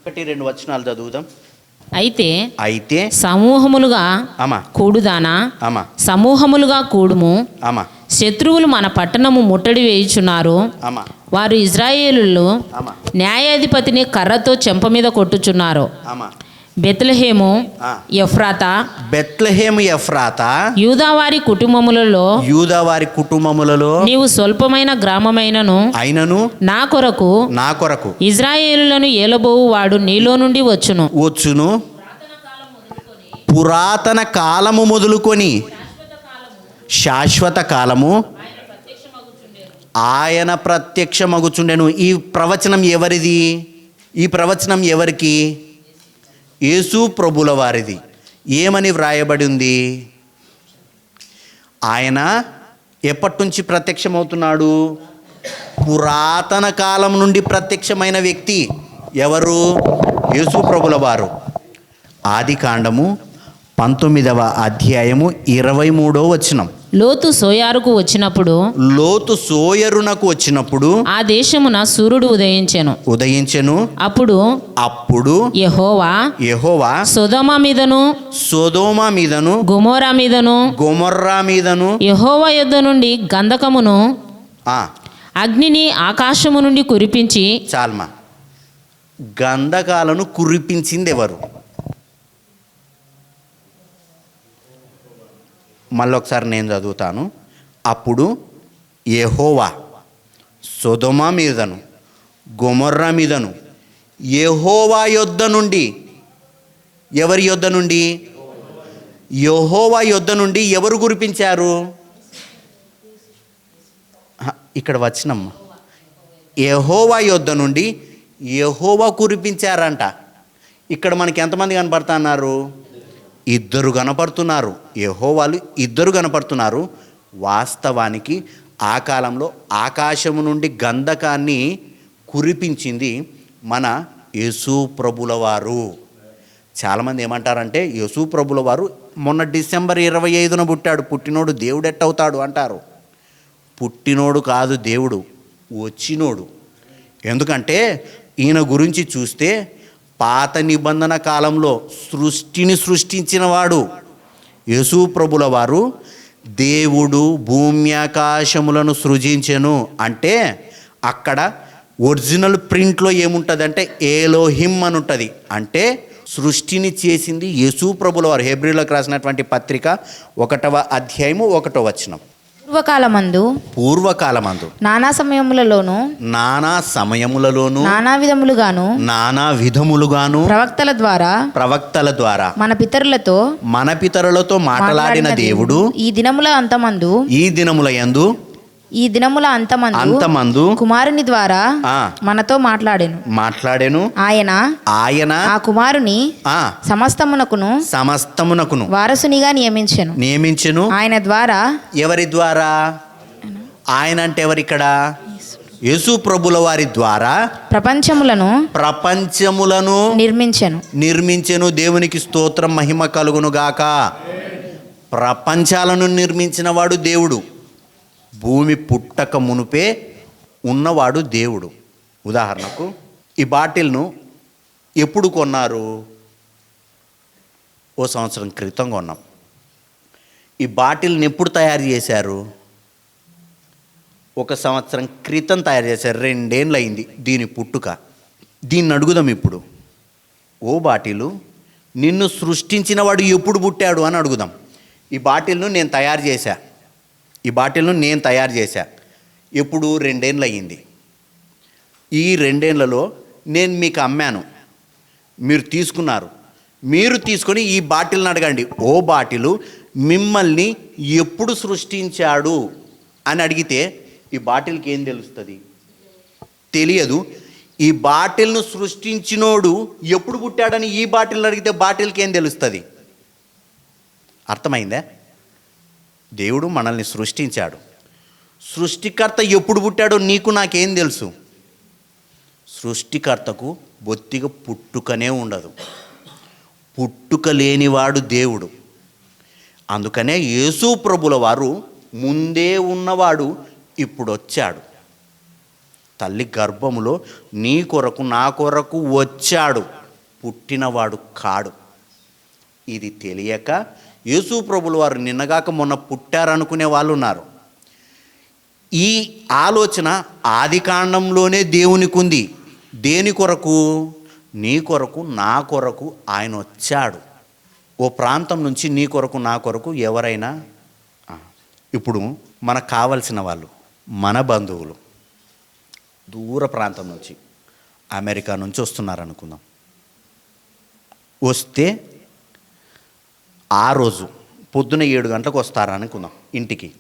1-2 వచనాలు చదువుదాం. అయితే సమూహములుగా ఆమా కూడుదానా, ఆమా సమూహములుగా కూడుము. ఆమా శత్రువులు మన పట్టణము ముట్టడి వేయుచున్నారు. ఆమా వారు ఇజ్రాయేలులో ఆమా న్యాయాధిపతిని కర్రతో చెంప మీద కొట్టుచున్నారు. ఆమా బెత్లెహేము, ఆ. ఎఫ్రాతా, బెత్లెహేము ఎఫ్రాతా, యూదావారి కుటుంబములలో యూదా వారి కుటుంబములలో నీవు స్వల్పమైన గ్రామమైనను అయినను నా కొరకు నా కొరకు ఇజ్రాయేలులను ఏలబోవు వాడు నీలో నుండి వచ్చును. వచ్చును. పురాతన కాలము మొదలుకొని శాశ్వత కాలము ఆయన ప్రత్యక్షమగుచుండెను. ఈ ప్రవచనం ఎవరిది? ఈ ప్రవచనం ఎవరికి? యేసు ప్రభుల వారిది. ఏమని వ్రాయబడి ఉంది? ఆయన ఎప్పటి నుంచి ప్రత్యక్షమవుతున్నాడు? పురాతన కాలం నుండి ప్రత్యక్షమైన వ్యక్తి ఎవరు? యేసు ప్రభుల వారు. ఆదికాండము 19వ అధ్యాయము 23వ వచనం. లోతు సోయారుకు వచ్చినప్పుడు లోతు సోయరునకు వచ్చినప్పుడు ఆ దేశమున సూర్యుడు ఉదయించెను. అప్పుడు యెహోవా సొదొమ మీదను సొదొమ మీదను గొమొర్రా మీదను యెహోవా యొద్ద నుండి గంధకమును అగ్నిని ఆకాశము నుండి కురిపించి చాల్మా గంధకాలను కురిపించింది ఎవరు? మళ్ళొకసారి నేను చదువుతాను. అప్పుడు యెహోవా సొదొమ మీదను గొమొర్రా మీదను యెహోవా యొద్ద నుండి, ఎవరి యొద్ద నుండి? యెహోవా యొద్ద నుండి ఎవరు కురిపించారు? ఇక్కడ వచ్చినమ్మా, యెహోవా యొద్ద నుండి యెహోవా కురిపించారంట. ఇక్కడ మనకి ఎంతమంది కనపడుతున్నారు? 2 కనపడుతున్నారు. యెహోవాలు 2 కనపడుతున్నారు. వాస్తవానికి ఆ కాలంలో ఆకాశము నుండి గంధకాన్ని కురిపించింది మన యేసు ప్రభుల వారు. చాలామంది ఏమంటారంటే యేసు ప్రభుల వారు మొన్న డిసెంబర్ 25న పుట్టాడు, పుట్టినోడు దేవుడు ఎట్టవుతాడు అంటారు. పుట్టినోడు కాదు దేవుడు, వచ్చినోడు. ఎందుకంటే ఈయన గురించి చూస్తే పాత నిబంధన కాలంలో సృష్టిని సృష్టించిన వాడు యేసు ప్రభుల వారు. దేవుడు భూమి ఆకాశములను సృజించెను అంటే అక్కడ ఒరిజినల్ ప్రింట్లో ఏముంటుందంటే ఏలోహిం అని ఉంటుంది. అంటే సృష్టిని చేసింది యేసు ప్రభుల వారు. హెబ్రీలకు రాసినటువంటి పత్రిక 1వ అధ్యాయము 1వ వచనం. పూర్వకాలమందు నానా సమయములలోను నానా విధములుగాను ప్రవక్తల ద్వారా మన పితరులతో మాట్లాడిన దేవుడు ఈ దినముల అంతమందు కుమారుని ద్వారా మనతో మాట్లాడెను. ఆయన ఆ కుమారుని సమస్తమునకును వారసునిగా నియమించెను. ఆయన ద్వారా ఎవరి ద్వారా? ఆయన అంటే ఎవరిక్కడ? యేసు ప్రభుల వారి ద్వారా ప్రపంచములను నిర్మించెను. దేవునికి స్తోత్రం, మహిమ కలుగును గాక. ప్రపంచాలను నిర్మించిన వాడు దేవుడు. భూమి పుట్టక మునుపే ఉన్నవాడు దేవుడు. ఉదాహరణకు ఈ బాటిల్ను ఎప్పుడు కొన్నారు? ఓ సంవత్సరం క్రితం కొన్నాం. ఈ బాటిల్ని ఎప్పుడు తయారు చేశారు? ఒక సంవత్సరం క్రితం తయారు చేశారు. 2 ఏళ్ళు అయింది దీని పుట్టుక. దీన్ని అడుగుదాం ఇప్పుడు, ఓ బాటిలు, నిన్ను సృష్టించిన వాడు ఎప్పుడు పుట్టాడు అని అడుగుదాం. ఈ బాటిల్ను నేను తయారు చేశా. ఎప్పుడు? 2 ఏళ్ళు అయ్యింది. ఈ 2 ఏళ్లలో నేను మీకు అమ్మాను, మీరు తీసుకున్నారు. మీరు తీసుకొని ఈ బాటిల్ని అడగండి, ఓ బాటిలు, మిమ్మల్ని ఎప్పుడు సృష్టించాడు అని అడిగితే ఈ బాటిల్కి ఏం తెలుస్తుంది? తెలియదు. ఈ బాటిల్ను సృష్టించినోడు ఎప్పుడు పుట్టాడని ఈ బాటిల్ని అడిగితే బాటిల్కి ఏం తెలుస్తుంది? అర్థమైందా? దేవుడు మనల్ని సృష్టించాడు. సృష్టికర్త ఎప్పుడు పుట్టాడో నీకు నాకేం తెలుసు? సృష్టికర్తకు బొత్తిగా పుట్టుకనే ఉండదు. పుట్టుక లేనివాడు దేవుడు. అందుకనే యేసు ప్రభుల వారు ముందే ఉన్నవాడు, ఇప్పుడు వచ్చాడు. తల్లి గర్భములో నీ కొరకు నా కొరకు వచ్చాడు, పుట్టినవాడు కాడు. ఇది తెలియక యేసు ప్రభుల వారు నిన్నగాక మొన్న పుట్టారనుకునే వాళ్ళు ఉన్నారు. ఈ ఆలోచన ఆదికాండంలోనే దేవునికి ఉంది. దేని కొరకు? నీ కొరకు నా కొరకు ఆయన వచ్చాడు. ఓ ప్రాంతం నుంచి నీ కొరకు నా కొరకు ఎవరైనా, ఇప్పుడు మనకు కావలసిన వాళ్ళు, మన బంధువులు దూర ప్రాంతం నుంచి, అమెరికా నుంచి వస్తున్నారనుకుందాం. వస్తే ఆ రోజు పొద్దున 7 గంటలకు వస్తారనుకుందాం ఇంటికి.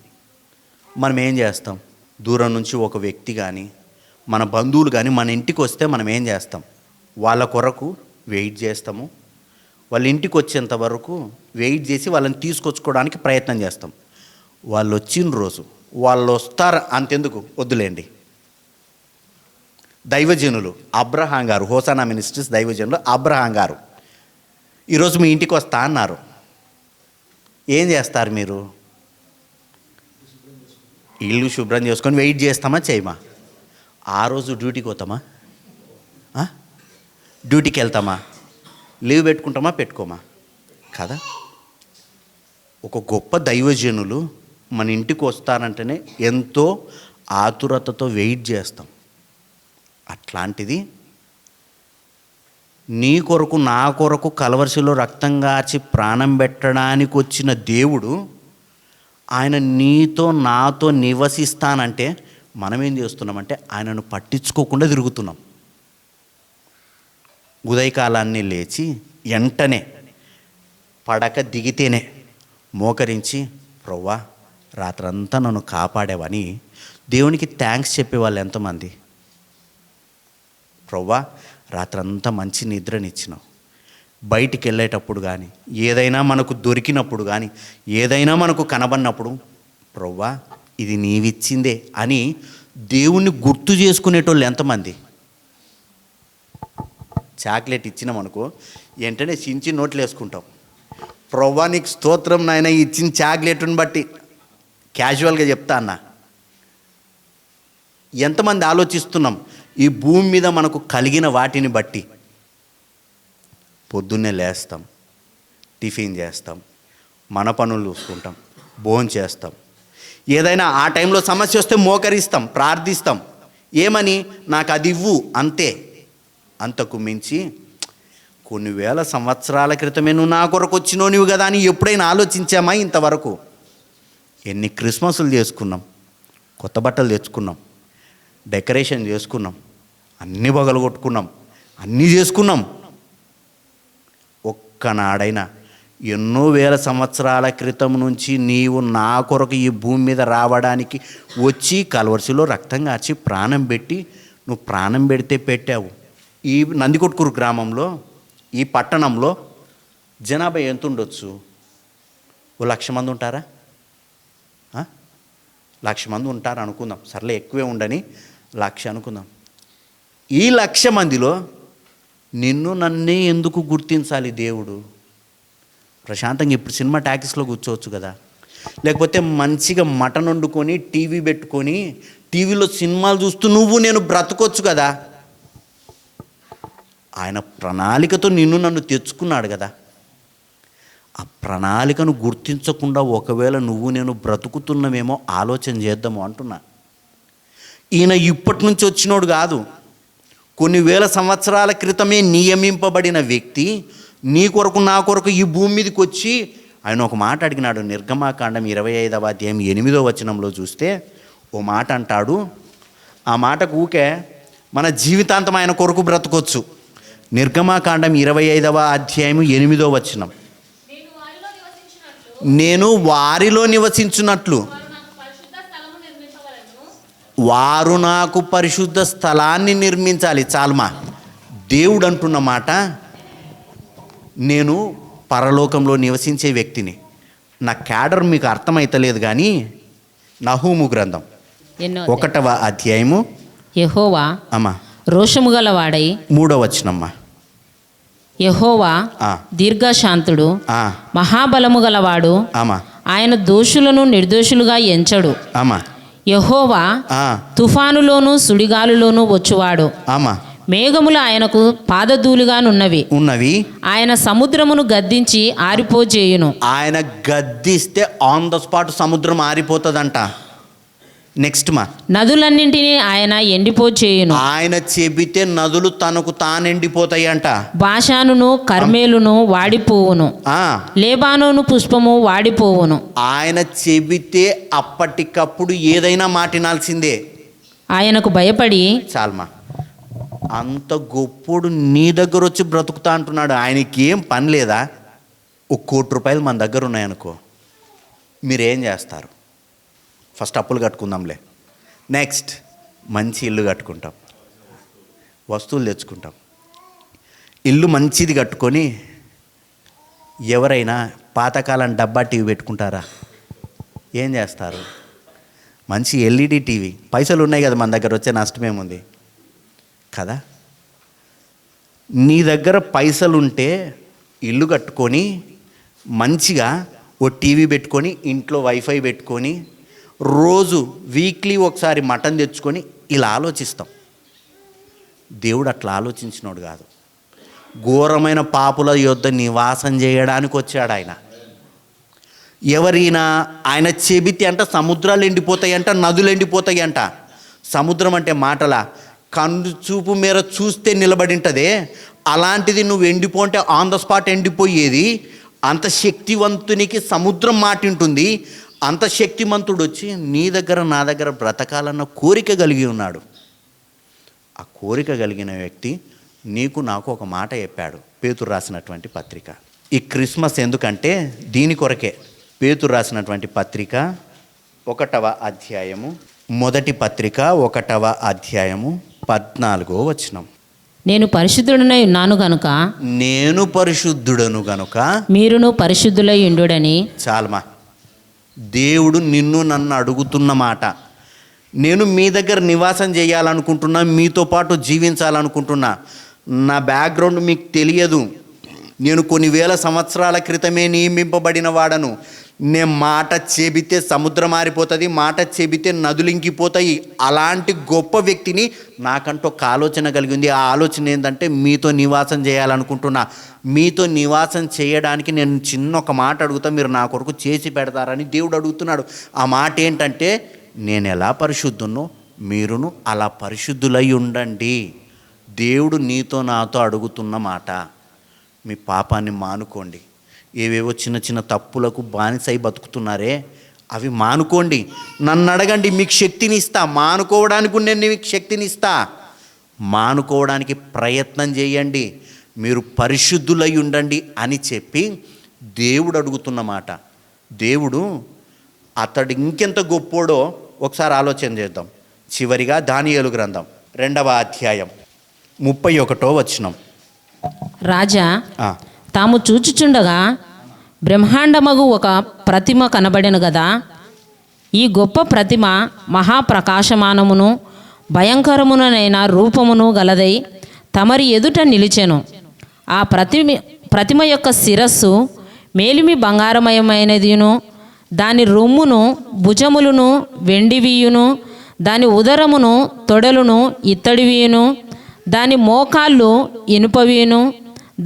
మనం ఏం చేస్తాం? దూరం నుంచి ఒక వ్యక్తి కానీ మన బంధువులు కానీ మన ఇంటికి వస్తే మనం ఏం చేస్తాం? వాళ్ళ కొరకు వెయిట్ చేస్తాము. వాళ్ళ ఇంటికి వచ్చేంత వరకు వెయిట్ చేసి వాళ్ళని తీసుకొచ్చుకోవడానికి ప్రయత్నం చేస్తాం. వాళ్ళు వచ్చిన రోజు వాళ్ళు వస్తారు అంతెందుకు, వద్దులేండి. దైవజనులు అబ్రహాం గారు, హోసానా మినిస్ట్రీస్ దైవజనులు అబ్రహాం గారు ఈరోజు మీ ఇంటికి వస్తా అన్నారు. ఏం చేస్తారు మీరు? ఇల్లు శుభ్రం చేసుకొని వెయిట్ చేస్తామా చేయమా? ఆ రోజు డ్యూటీకి పోతామా? డ్యూటీకి వెళ్తామా? లీవ్ పెట్టుకుంటామా పెట్టుకోమా? కదా. ఒక గొప్ప దైవజనులు మన ఇంటికి వస్తారంటేనే ఎంతో ఆతురతతో వెయిట్ చేస్తాం. అట్లాంటిది నీ కొరకు నా కొరకు కలవరిశిలో రక్తం గార్చి ప్రాణం పెట్టడానికి వచ్చిన దేవుడు, ఆయన నీతో నాతో నివసిస్తానంటే మనం ఏం చేస్తున్నామంటే ఆయనను పట్టించుకోకుండా తిరుగుతున్నాం. ఉదయకాలాన్ని లేచి వెంటనే పడక దిగితేనే మోకరించి, ప్రవ్వా రాత్రంతా నన్ను కాపాడేవని దేవునికి థ్యాంక్స్ చెప్పేవాళ్ళు ఎంతమంది? ప్రవ్వా రాత్రంతా మంచి నిద్రనిచ్చినావు. బయటికి వెళ్ళేటప్పుడు కానీ, ఏదైనా మనకు దొరికినప్పుడు కానీ, ఏదైనా మనకు కనబడినప్పుడు, ప్రవ్వా ఇది నీవిచ్చిందే అని దేవుణ్ణి గుర్తు చేసుకునేటోళ్ళు ఎంతమంది? చాక్లెట్ ఇచ్చినామనుకో వెంటనే చించి నోట్లు వేసుకుంటాం. ప్రవ్వా నీకు స్తోత్రం నాయన, ఇచ్చిన చాక్లెట్ని బట్టి. క్యాజువల్గా చెప్తా అన్న. ఎంతమంది ఆలోచిస్తున్నాం ఈ భూమి మీద మనకు కలిగిన వాటిని బట్టి? పొద్దున్నే లేస్తాం, టిఫిన్ చేస్తాం, మన పనులు చూసుకుంటాం, భోజనం చేస్తాం. ఏదైనా ఆ టైంలో సమస్య వస్తే మోకరిస్తాం, ప్రార్థిస్తాం. ఏమని? నాకు అది ఇవ్వు, అంతే. అంతకు మించి కొన్ని వేల సంవత్సరాల క్రితమే నువ్వు నా కొరకు వచ్చినో నువ్వు కదా అని ఎప్పుడైనా ఆలోచించామా ఇంతవరకు? ఎన్ని క్రిస్మస్లు చేసుకున్నాం, కొత్త బట్టలు తెచ్చుకున్నాం, డెకరేషన్ చేసుకున్నాం, అన్నీ పగలగొట్టుకున్నాం, అన్నీ చేసుకున్నాం. ఒక్కనాడైనా ఎన్నో వేల సంవత్సరాల క్రితం నుంచి నీవు నా కొరకు ఈ భూమి మీద రావడానికి వచ్చి కలవరిశిలో రక్తం కార్చి ప్రాణం పెట్టి, నువ్వు ప్రాణం పెడితే పెట్టావు. ఈ నందికొట్కూరు గ్రామంలో, ఈ పట్టణంలో జనాభా ఎంత ఉండొచ్చు? 1,00,000 మంది ఉంటారా? 1,00,000 మంది ఉంటారు అనుకుందాం, సర్లే ఎక్కువే ఉండని 1,00,000 అనుకుందాం. ఈ 1,00,000 మందిలో నిన్ను నన్నే ఎందుకు గుర్తించాలి దేవుడు? ప్రశాంతంగా ఇప్పుడు సినిమా టాకీస్లో కూర్చోవచ్చు కదా, లేకపోతే మంచిగా మటన్ వండుకొని టీవీ పెట్టుకొని టీవీలో సినిమాలు చూస్తూ నువ్వు నేను బ్రతకొచ్చు కదా. ఆయన ప్రణాళికతో నిన్ను నన్ను తెచ్చుకున్నాడు కదా. ఆ ప్రణాళికను గుర్తించకుండా ఒకవేళ నువ్వు నేను బ్రతుకుతున్నామేమో ఆలోచన చేద్దాము అంటున్నా. ఈయన ఇప్పటి నుంచి వచ్చినోడు కాదు, కొన్ని వేల సంవత్సరాల క్రితమే నియమింపబడిన వ్యక్తి నీ కొరకు నా కొరకు ఈ భూమి మీదకి వచ్చి ఆయన ఒక మాట అడిగినాడు. నిర్గమాకాండం 25వ అధ్యాయం 8వ వచనంలో చూస్తే ఓ మాట అంటాడు. ఆ మాటకు ఊకే మన జీవితాంతం ఆయన కొరకు బ్రతకొచ్చు. నిర్గమాకాండం 25వ అధ్యాయం 8వ వచనం, నేను వారిలో నివసించున్నట్లు వారు నాకు పరిశుద్ధ స్థలాన్ని నిర్మించాలి. చాలమా, దేవుడు అంటున్న మాట, నేను పరలోకంలో నివసించే వ్యక్తిని. నా క్యాడర్ మీకు అర్థమైతలేదు కానీ నహూము గ్రంథం 1వ అధ్యాయము యెహోవా అమ్మా రోషము గలవాడై 3వ వచనమ్మా. యెహోవా దీర్ఘశాంతుడు మహాబలము గలవాడు, అమ్మా ఆయన దోషులను నిర్దోషులుగా ఎంచడు. అమ్మా యెహోవా తుఫానులోను సుడిగాలులోను వచ్చువాడు. అమ్మా మేఘములు ఆయనకు పాదధూళిగానున్నవి ఉన్నవి. ఆయన సముద్రమును గద్దించి ఆరిపోజేయును. ఆయన గద్దిస్తే ఆన్ ద స్పాట్ సముద్రం ఆరిపోతుందంట. నెక్స్ట్ మా నదులన్నింటినీ ఆయన ఎండిపోచేయును. ఆయన చెబితే నదులు తనకు తాను ఎండిపోతాయంట. బాషానును కర్మేలును వాడిపోవును, లేబానోను పుష్పము వాడిపోవును. ఆయన చెబితే అప్పటికప్పుడు ఏదైనా మాటినాల్సిందే. ఆయనకు భయపడి చాలమా, అంత గొప్పోడు నీ దగ్గర వచ్చి బ్రతుకుతా అంటున్నాడు. ఆయనకి ఏం పని లేదా? ₹1,00,00,000 మన దగ్గర ఉన్నాయనుకో, మీరేం చేస్తారు? ఫస్ట్ అప్పులు కట్టుకుందాంలే, నెక్స్ట్ మంచి ఇల్లు కట్టుకుంటాం, వస్తువులు తెచ్చుకుంటాం. ఇల్లు మంచిది కట్టుకొని ఎవరైనా పాతకాలం డబ్బా టీవీ పెట్టుకుంటారా? ఏం చేస్తారు? మంచి ఎల్ఈడి టీవీ. పైసలు ఉన్నాయి కదా మన దగ్గర, వచ్చే నష్టమేముంది కదా. నీ దగ్గర పైసలు ఉంటే ఇల్లు కట్టుకొని మంచిగా ఓ టీవీ పెట్టుకొని ఇంట్లో వైఫై పెట్టుకొని రోజు వీక్లీ ఒకసారి మటన్ తెచ్చుకొని ఇలా ఆలోచిస్తాం. దేవుడు అట్లా ఆలోచించినోడు కాదు. ఘోరమైన పాపుల యొద్ద నివాసం చేయడానికి వచ్చాడు ఆయన. ఎవరైనా ఆయన చెబితే అంట సముద్రాలు ఎండిపోతాయంట, నదులు ఎండిపోతాయంట. సముద్రం అంటే మాటలా, కన్ను చూపు మేర చూస్తే నిలబడింటదే, అలాంటిది నువ్వు ఎండిపోంటే ఆన్ ద స్పాట్ ఎండిపోయేది. అంత శక్తివంతునికి సముద్రం మాటింటుంది. అంత శక్తిమంతుడు వచ్చి నీ దగ్గర నా దగ్గర బ్రతకాలన్న కోరిక కలిగి ఉన్నాడు. ఆ కోరిక కలిగిన వ్యక్తి నీకు నాకు ఒక మాట చెప్పాడు. పేతురు రాసినటువంటి పత్రిక. ఈ క్రిస్మస్ ఎందుకంటే దీని కొరకే. పేతురు రాసినటువంటి పత్రిక 1వ అధ్యాయము, మొదటి పత్రిక 1వ అధ్యాయము 14వ వచనం. నేను పరిశుద్ధుడనై ఉన్నాను గనుక, నేను పరిశుద్ధుడను గనుక మీరును పరిశుద్ధులై ఉండుడని. చాలమా, దేవుడు నిన్ను నన్ను అడుగుతున్న మాట. నేను మీ దగ్గర నివాసం చేయాలనుకుంటున్నా, మీతో పాటు జీవించాలనుకుంటున్నా. నా బ్యాక్గ్రౌండ్ మీకు తెలియదు. నేను కొన్ని వేల సంవత్సరాల క్రితమే నియమింపబడిన వాడను. నేను మాట చెబితే సముద్రం మారిపోతుంది, మాట చెబితే నదులు ఇంకిపోతాయి. అలాంటి గొప్ప వ్యక్తిని నాకంటూ ఒక ఆలోచన కలిగింది. ఆ ఆలోచన ఏంటంటే మీతో నివాసం చేయాలనుకుంటున్నా. మీతో నివాసం చేయడానికి నేను చిన్న ఒక మాట అడుగుతా, మీరు నా కొరకు చేసి పెడతారని దేవుడు అడుగుతున్నాడు. ఆ మాట ఏంటంటే, నేను ఎలా పరిశుద్ధునో మీరును అలా పరిశుద్ధులై ఉండండి. దేవుడు నీతో నాతో అడుగుతున్న మాట. మీ పాపాన్ని మానుకోండి. ఏవేవో చిన్న చిన్న తప్పులకు బానిసై బతుకుతున్నారే, అవి మానుకోండి. నన్ను అడగండి, మీకు శక్తిని ఇస్తా. మానుకోవడానికి నేను మీకు శక్తిని ఇస్తా. మానుకోవడానికి ప్రయత్నం చేయండి. మీరు పరిశుద్ధులై ఉండండి అని చెప్పి దేవుడు అడుగుతున్న మాట. దేవుడు అతడు ఇంకెంత గొప్పోడో ఒకసారి ఆలోచన చేద్దాం. చివరిగా దానియేలు గ్రంథం 2వ అధ్యాయం 31వ వచనం. రాజా తాము చూచుచుండగా బ్రహ్మాండమగు ఒక ప్రతిమ కనబడెను గదా. ఈ గొప్ప ప్రతిమ మహాప్రకాశమానమును భయంకరమునైన రూపమును గలదై తమరి ఎదుట నిలిచెను. ఆ ప్రతిమ యొక్క శిరస్సు మేలిమి బంగారమయమైనదియును, దాని రొమ్మును భుజములను వెండివియును, దాని ఉదరమును తొడలును ఇత్తడివియును, దాని మోకాళ్ళు ఇనుపవియును,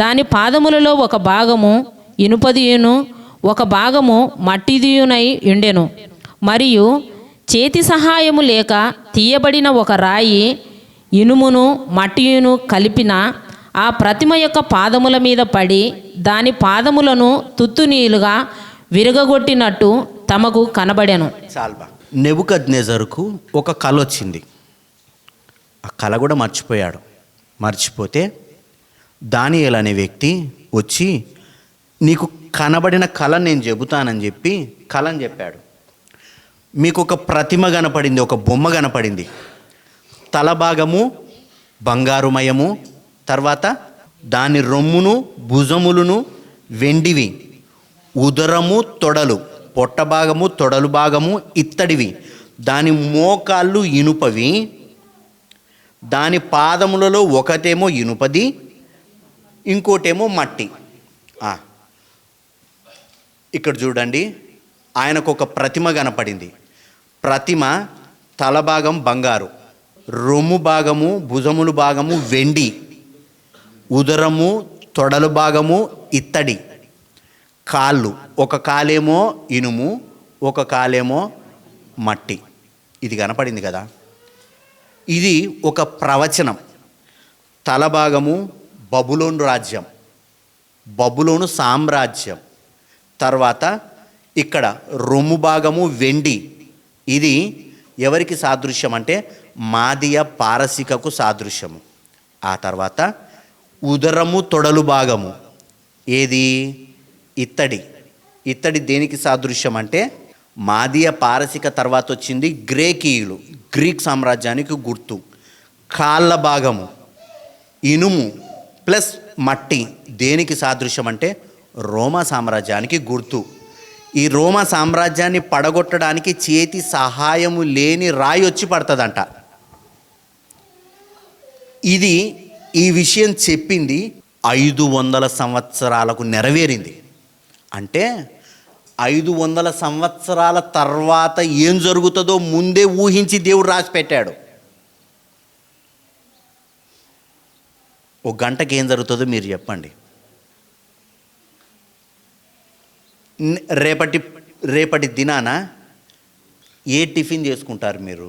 దాని పాదములలో ఒక భాగము ఇనుపదియును, ఒక భాగము మట్టిదియునై ఉండెను. మరియు చేతి సహాయము లేక తీయబడిన ఒక రాయి ఇనుమును మట్టియును కలిపిన ఆ ప్రతిమ యొక్క పాదముల మీద పడి దాని పాదములను తుత్తునీలుగా విరగగొట్టినట్టు తమకు కనబడెను. చాల్బా నెబుకద్నెజరుకు ఒక కల వచ్చింది. ఆ కల కూడా మర్చిపోయాడు. మర్చిపోతే దానియేలు అనే వ్యక్తి వచ్చి నీకు కనబడిన కళ నేను చెబుతానని చెప్పి కళని చెప్పాడు. మీకు ఒక ప్రతిమ కనపడింది, ఒక బొమ్మ కనపడింది. తల భాగము బంగారుమయము, తర్వాత దాని రొమ్మును భుజములను వెండివి, ఉదరము తొడలు, పొట్ట భాగము తొడలు భాగము ఇత్తడివి, దాని మోకాళ్ళు ఇనుపవి, దాని పాదములలో ఒకటేమో ఇనుపది ఇంకోటేమో మట్టి. ఇక్కడ చూడండి, ఆయనకు ఒక ప్రతిమ కనపడింది. ప్రతిమ తల భాగం బంగారు, రొమ్ము భాగము భుజములు భాగము వెండి, ఉదరము తొడలు భాగము ఇత్తడి, కాళ్ళు ఒక కాలేమో ఇనుము ఒక కాలేమో మట్టి. ఇది కనపడింది కదా. ఇది ఒక ప్రవచనం. తల భాగము బబులోను రాజ్యం, బబులోను సామ్రాజ్యం. తర్వాత ఇక్కడ రొమ్ము భాగము వెండి. ఇది ఎవరికి సాదృశ్యం అంటే మాదియ పారసికకు సాదృశ్యము. ఆ తర్వాత ఉదరము తొడలు భాగము ఏది ఇత్తడి. ఇత్తడి దేనికి సాదృశ్యం అంటే మాదియ పారసిక తర్వాత వచ్చింది గ్రేకీయులు, గ్రీక్ సామ్రాజ్యానికి గుర్తు. కాళ్ళ భాగము ఇనుము ప్లస్ మట్టి దేనికి సాదృశ్యం అంటే రోమా సామ్రాజ్యానికి గుర్తు. ఈ రోమా సామ్రాజ్యాన్ని పడగొట్టడానికి చేతి సహాయము లేని రాయి వచ్చి పడుతుందంట. ఇది ఈ విషయం చెప్పింది 500 సంవత్సరాలకు నెరవేరింది. అంటే 500 సంవత్సరాల తర్వాత ఏం జరుగుతుందో ముందే ఊహించి దేవుడు రాసి పెట్టాడు. ఒక గంటకి ఏం జరుగుతుందో మీరు చెప్పండి. రేపటి దినాన ఏ టిఫిన్ చేసుకుంటారు మీరు?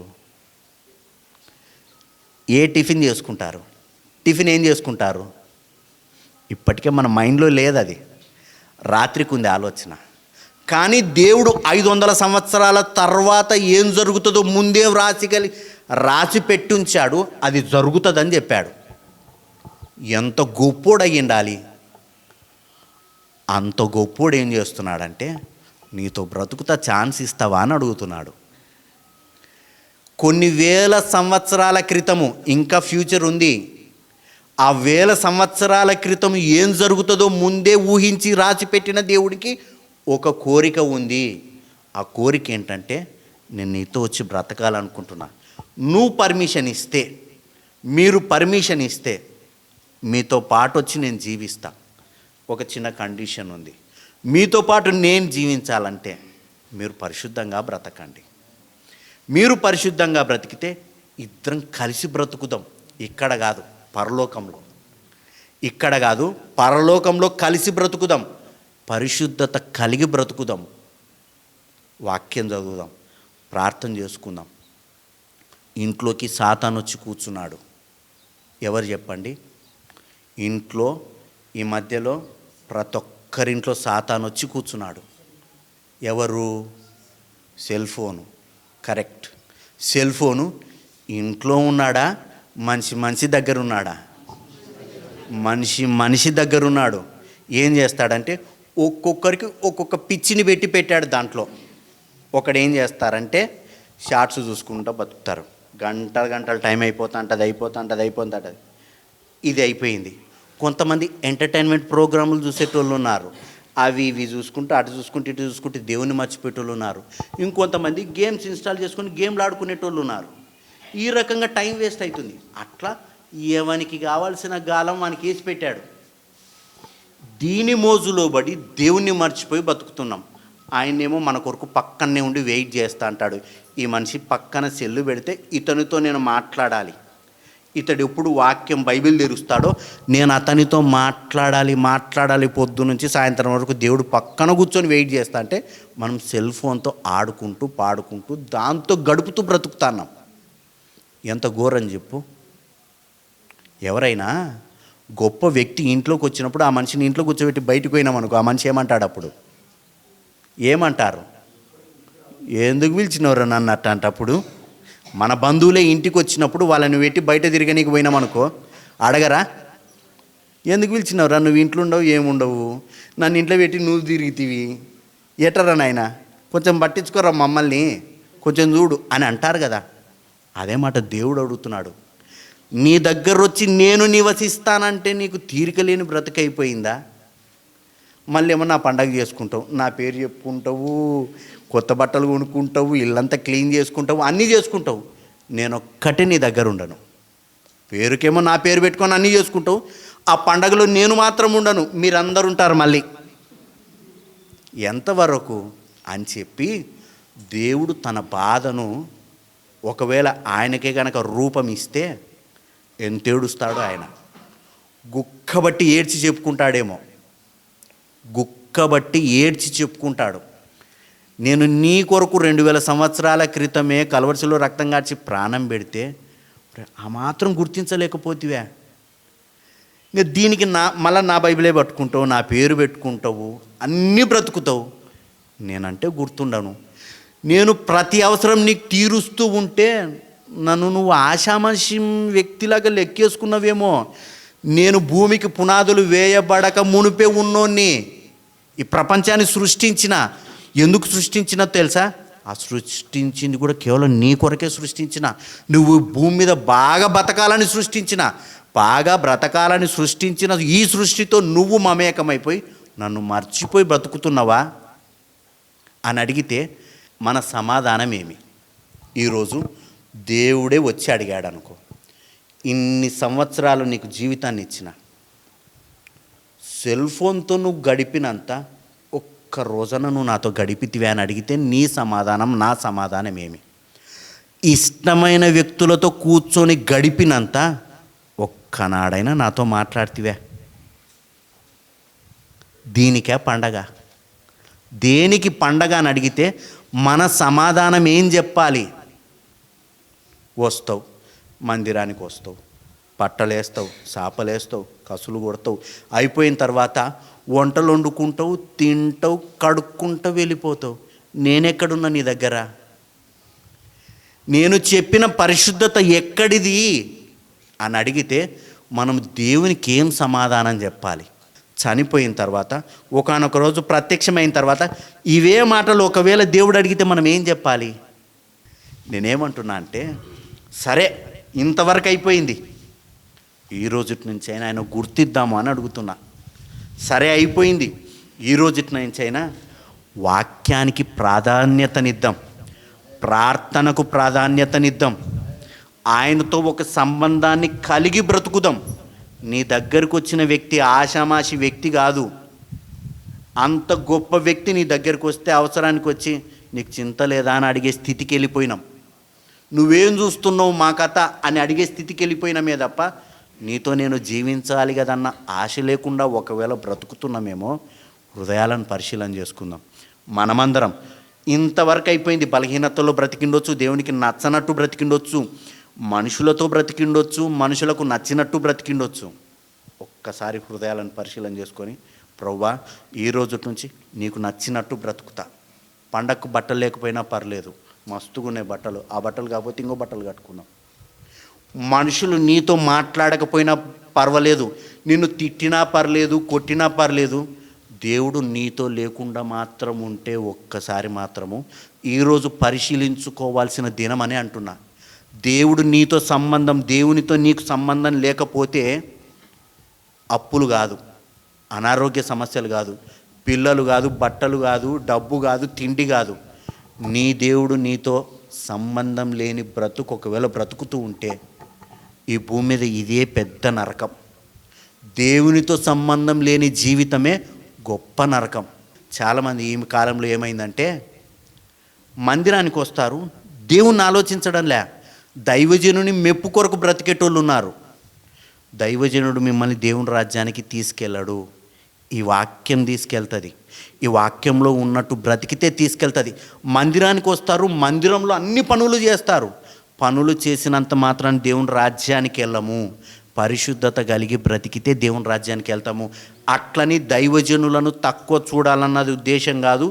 ఏ టిఫిన్ చేసుకుంటారు? టిఫిన్ ఏం చేసుకుంటారు? ఇప్పటికే మన మైండ్లో లేదు అది, రాత్రికి ఉంది ఆలోచన. కానీ దేవుడు 500 సంవత్సరాల తర్వాత ఏం జరుగుతుందో ముందే రాసి పెట్టుంచాడు. అది జరుగుతుందని చెప్పాడు. ఎంత గొప్పోడయ్యిండాలి. అంత గొప్పోడు ఏం చేస్తున్నాడంటే నీతో బ్రతుకుతా ఛాన్స్ ఇస్తావా అని అడుగుతున్నాడు. కొన్ని వేల సంవత్సరాల క్రితము, ఇంకా ఫ్యూచర్ ఉంది. ఆ 1000 సంవత్సరాల క్రితం ఏం జరుగుతుందో ముందే ఊహించి రాసిపెట్టిన దేవుడికి ఒక కోరిక ఉంది. ఆ కోరిక ఏంటంటే నేను నీతో వచ్చి బ్రతకాలనుకుంటున్నా. నువ్వు పర్మిషన్ ఇస్తే, మీరు పర్మిషన్ ఇస్తే మీతో పాటు వచ్చి నేను జీవిస్తా. ఒక చిన్న కండిషన్ ఉంది. మీతో పాటు నేను జీవించాలంటే మీరు పరిశుద్ధంగా బ్రతకండి. మీరు పరిశుద్ధంగా బ్రతికితే ఇద్దరం కలిసి బ్రతుకుదాం. ఇక్కడ కాదు పరలోకంలో, ఇక్కడ కాదు పరలోకంలో కలిసి బ్రతుకుదాం. పరిశుద్ధత కలిగి బ్రతుకుదాం. వాక్యం చదువుదాం, ప్రార్థన చేసుకుందాం. ఇంట్లోకి సాతాను వచ్చి కూర్చున్నాడు. ఎవరు చెప్పండి? ఇంట్లో ఈ మధ్యలో ప్రతి ఒక్కరింట్లో సాతాను వచ్చి కూర్చున్నాడు. ఎవరు? Cell phone. Correct. Cell phone ఇంట్లో ఉన్నాడా? మనిషి దగ్గర ఉన్నాడా? మనిషి దగ్గర ఉన్నాడు. ఏం చేస్తాడంటే ఒక్కొక్కరికి ఒక్కొక్క పిచ్చిని పెట్టాడు. దాంట్లో ఒకడు ఏం చేస్తారంటే షార్ట్స్ చూసుకుంటూ బతుకుతారు. గంటలు టైం అయిపోతుంటుంది. ఇది అయిపోయింది. కొంతమంది ఎంటర్టైన్మెంట్ ప్రోగ్రాములు చూసేటోళ్ళు ఉన్నారు. అవి ఇవి చూసుకుంటూ అటు చూసుకుంటూ ఇటు చూసుకుంటూ దేవుని మర్చిపోయేటోళ్ళు ఉన్నారు. ఇంకొంతమంది గేమ్స్ ఇన్స్టాల్ చేసుకొని గేమ్లు ఆడుకునేటోళ్ళు ఉన్నారు. ఈ రకంగా టైం వేస్ట్ అవుతుంది. అట్లా ఎవనికి కావాల్సిన గాలం వానికి వేసి పెట్టాడు. దీని మోజులో పడి దేవుణ్ణి మర్చిపోయి బతుకుతున్నాం. ఆయనేమో మన కొరకు పక్కనే ఉండి వెయిట్ చేస్తా అంటాడు. ఈ మనిషి పక్కన సెల్లు పెడితే ఇతనితో నేను మాట్లాడాలి, ఇతడు ఎప్పుడు వాక్యం బైబిల్ తెరుస్తాడో నేను అతనితో మాట్లాడాలి పొద్దు నుంచి సాయంత్రం వరకు దేవుడు పక్కన కూర్చొని వెయిట్ చేస్తా అంటే మనం సెల్ ఫోన్తో ఆడుకుంటూ పాడుకుంటూ దాంతో గడుపుతూ బ్రతుకుతున్నాం. ఎంత ఘోరం చెప్పు. ఎవరైనా గొప్ప వ్యక్తి ఇంట్లోకి వచ్చినప్పుడు ఆ మనిషిని ఇంట్లో కూర్చోబెట్టి బయటకు పోయినామనుకో, ఆ మనిషి ఏమంటాడు? అప్పుడు ఏమంటారు? ఎందుకు పిలిచినవరు నన్ను అప్పుడు? మన బంధువులే ఇంటికి వచ్చినప్పుడు వాళ్ళని పెట్టి బయట తిరగనీకి పోయినామనుకో, అడగరా ఎందుకు పిలిచినవరా, నువ్వు ఇంట్లో ఉండవు ఏముండవు, నన్ను ఇంట్లో పెట్టి నువ్వు తిరుగుతీవి, ఎటరా నాయన కొంచెం పట్టించుకోరా మమ్మల్ని, కొంచెం చూడు అని అంటారు కదా. అదే మాట దేవుడు అడుగుతున్నాడు. నీ దగ్గర వచ్చి నేను నివసిస్తానంటే నీకు తీరిక లేని బ్రతికైపోయిందా? మళ్ళీ ఏమో నా పండగ చేసుకుంటావు, నా పేరు చెప్పుకుంటావు, కొత్త బట్టలు కొనుక్కుంటావు, ఇల్లంతా క్లీన్ చేసుకుంటావు, అన్నీ చేసుకుంటావు. నేను ఒక్కటే నీ దగ్గర ఉండను. పేరుకేమో నా పేరు పెట్టుకొని అన్నీ చేసుకుంటావు, ఆ పండగలో నేను మాత్రం ఉండను, మీరందరూ ఉంటారు మళ్ళీ. ఎంతవరకు అని చెప్పి దేవుడు తన బాధను ఒకవేళ ఆయనకే కనుక రూపం ఇస్తే ఎంత ఏడుస్తాడో ఆయన. గుక్కబట్టి ఏడ్చి చెప్పుకుంటాడేమో, గుక్కబట్టి ఏడ్చి చెప్పుకుంటాడు. నేను నీ కొరకు 2000 సంవత్సరాల క్రితమే కలవరిశిలో రక్తం కార్చి ప్రాణం పెడితే ఆ మాత్రం గుర్తించలేకపోతివే. ఇంకా దీనికి మళ్ళీ నా బైబిలే పట్టుకుంటావు, నా పేరు పెట్టుకుంటావు, అన్నీ బ్రతుకుతావు. నేనంటే గుర్తుండను. నేను ప్రతి అవసరం నీకు తీరుస్తూ ఉంటే నన్ను నువ్వు ఆషామాషి వ్యక్తిలాగా లెక్కేసుకున్నావేమో. నేను భూమికి పునాదులు వేయబడక మునిపే ఉన్నోన్ని, ఈ ప్రపంచాన్ని సృష్టించిన. ఎందుకు సృష్టించినా తెలుసా? ఆ సృష్టించింది కూడా కేవలం నీ కొరకే సృష్టించిన. నువ్వు భూమి మీద బాగా బ్రతకాలని సృష్టించిన ఈ సృష్టితో నువ్వు మమేకమైపోయి నన్ను మర్చిపోయి బ్రతుకుతున్నావా అని అడిగితే మన సమాధానం ఏమి? ఈరోజు దేవుడే వచ్చి అడిగాడు అనుకో, ఇన్ని సంవత్సరాలు నీకు జీవితాన్ని ఇచ్చిన, సెల్ ఫోన్తో నువ్వు గడిపినంత ఒక్క రోజున నువ్వు నాతో గడిపితివే అని అడిగితే నీ సమాధానం, నా సమాధానం ఏమి? ఇష్టమైన వ్యక్తులతో కూర్చొని గడిపినంత ఒక్కనాడైనా నాతో మాట్లాడితివే? దీనికే పండగ? దేనికి పండగ అని అడిగితే మన సమాధానం ఏం చెప్పాలి? వస్తావు, మందిరానికి వస్తావు, పట్టలేస్తావు, సాపలేస్తావు, కసులు కొడతావు, అయిపోయిన తర్వాత వంటలు వండుకుంటావు, తింటావు, కడుక్కుంటావు, వెళ్ళిపోతావు. నేనెక్కడున్నా నీ దగ్గర? నేను చెప్పిన పరిశుద్ధత ఎక్కడిది అని అడిగితే మనం దేవునికి ఏం సమాధానం చెప్పాలి? చనిపోయిన తర్వాత ఒకానొక రోజు ప్రత్యక్షమైన తర్వాత ఇవే మాటలు ఒకవేళ దేవుడు అడిగితే మనం ఏం చెప్పాలి? నేనేమంటున్నా అంటే, సరే ఇంతవరకు అయిపోయింది, ఈ రోజుటి నుంచి అయినా ఆయన గుర్తిద్దాము అని అడుగుతున్నా. సరే అయిపోయింది, ఈ రోజుటి నుంచి అయినా వాక్యానికి ప్రాధాన్యతనిద్దాం, ప్రార్థనకు ప్రాధాన్యతనిద్దాం, ఆయనతో ఒక సంబంధాన్ని కలిగి బ్రతుకుదాం. నీ దగ్గరకు వచ్చిన వ్యక్తి ఆషామాషి వ్యక్తి కాదు. అంత గొప్ప వ్యక్తి నీ దగ్గరకు వస్తే అవసరానికి వచ్చి నీకు చింత లేదా అని అడిగే స్థితికి వెళ్ళిపోయినాం. నువ్వేం చూస్తున్నావు మా కథ అని అడిగే స్థితికి వెళ్ళిపోయినామే తప్ప నీతో నేను జీవించాలి కదన్న ఆశ లేకుండా ఒకవేళ బ్రతుకుతున్నామేమో హృదయాలను పరిశీలన చేసుకుందాం. మనమందరం ఇంతవరకు అయిపోయింది. బలహీనతలో బ్రతికిండొచ్చు, దేవునికి నచ్చనట్టు బ్రతికిండొచ్చు, మనుషులతో బ్రతికిండొచ్చు, మనుషులకు నచ్చినట్టు బ్రతికిండొచ్చు. ఒక్కసారి హృదయాలను పరిశీలన చేసుకొని, ప్రభువా ఈ రోజు నుంచి నీకు నచ్చినట్టు బ్రతుకుతా. పండగకు బట్టలు లేకపోయినా పర్లేదు, మస్తుగునే బట్టలు, ఆ బట్టలు కాకపోతే ఇంకో బట్టలు కట్టుకుందాం. మనుషులు నీతో మాట్లాడకపోయినా పర్వాలేదు, నిన్ను తిట్టినా పర్లేదు, కొట్టినా పర్లేదు, దేవుడు నీతో లేకుండా మాత్రం ఉంటే ఒక్కసారి మాత్రము ఈరోజు పరిశీలించుకోవాల్సిన దినం అని అంటున్నా. దేవుడు నీతో సంబంధం, దేవునితో నీకు సంబంధం లేకపోతే అప్పులు కాదు, అనారోగ్య సమస్యలు కాదు, పిల్లలు కాదు, బట్టలు కాదు, డబ్బు కాదు, తిండి కాదు. నీ దేవుడు నీతో సంబంధం లేని బ్రతుకు ఒకవేళ బ్రతుకుతూ ఉంటే ఈ భూమి మీద ఇదే పెద్ద నరకం. దేవునితో సంబంధం లేని జీవితమే గొప్ప నరకం. చాలామంది ఈ కాలంలో ఏమైందంటే మందిరానికి వస్తారు, దేవుణ్ణి ఆలోచించడంలే, దైవజనుని మెప్పు కొరకు బ్రతికేటోళ్ళు ఉన్నారు. దైవజనుడు మిమ్మల్ని దేవుని రాజ్యానికి తీసుకెళ్ళడు. ఈ వాక్యం తీసుకెళ్తుంది. ఈ వాక్యంలో ఉన్నట్టు బ్రతికితే తీసుకెళ్తుంది. మందిరానికి వస్తారు, మందిరంలో అన్ని పనులు చేస్తారు. పనులు చేసినంత మాత్రాన్ని దేవుని రాజ్యానికి వెళ్ళము. పరిశుద్ధత కలిగి బ్రతికితే దేవుని రాజ్యానికి వెళ్తాము. అట్లని దైవజనులను తక్కువ చూడాలన్నది ఉద్దేశం కాదు.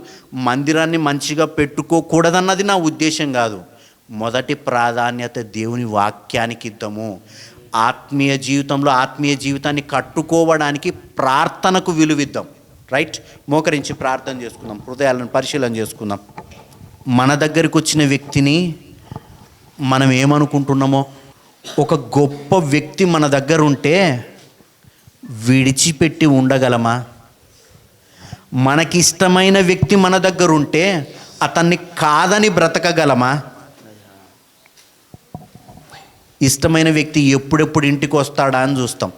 మందిరాన్ని మంచిగా పెట్టుకోకూడదన్నది నా ఉద్దేశం కాదు. మొదటి ప్రాధాన్యత దేవుని వాక్యానికి ఇద్దాము. ఆత్మీయ జీవితంలో ఆత్మీయ జీవితాన్ని కట్టుకోవడానికి ప్రార్థనకు విలువిద్దాం. రైట్? మోకరించి ప్రార్థన చేసుకుందాం, హృదయాలను పరిశీలన చేసుకుందాం. మన దగ్గరికి వచ్చిన వ్యక్తిని మనం ఏమనుకుంటున్నామో, ఒక గొప్ప వ్యక్తి మన దగ్గర ఉంటే విడిచిపెట్టి ఉండగలమా? మనకిష్టమైన వ్యక్తి మన దగ్గర ఉంటే అతన్ని కాదని బ్రతకగలమా? ఇష్టమైన వ్యక్తి ఎప్పుడెప్పుడు ఇంటికి వస్తాడా అని చూస్తాం.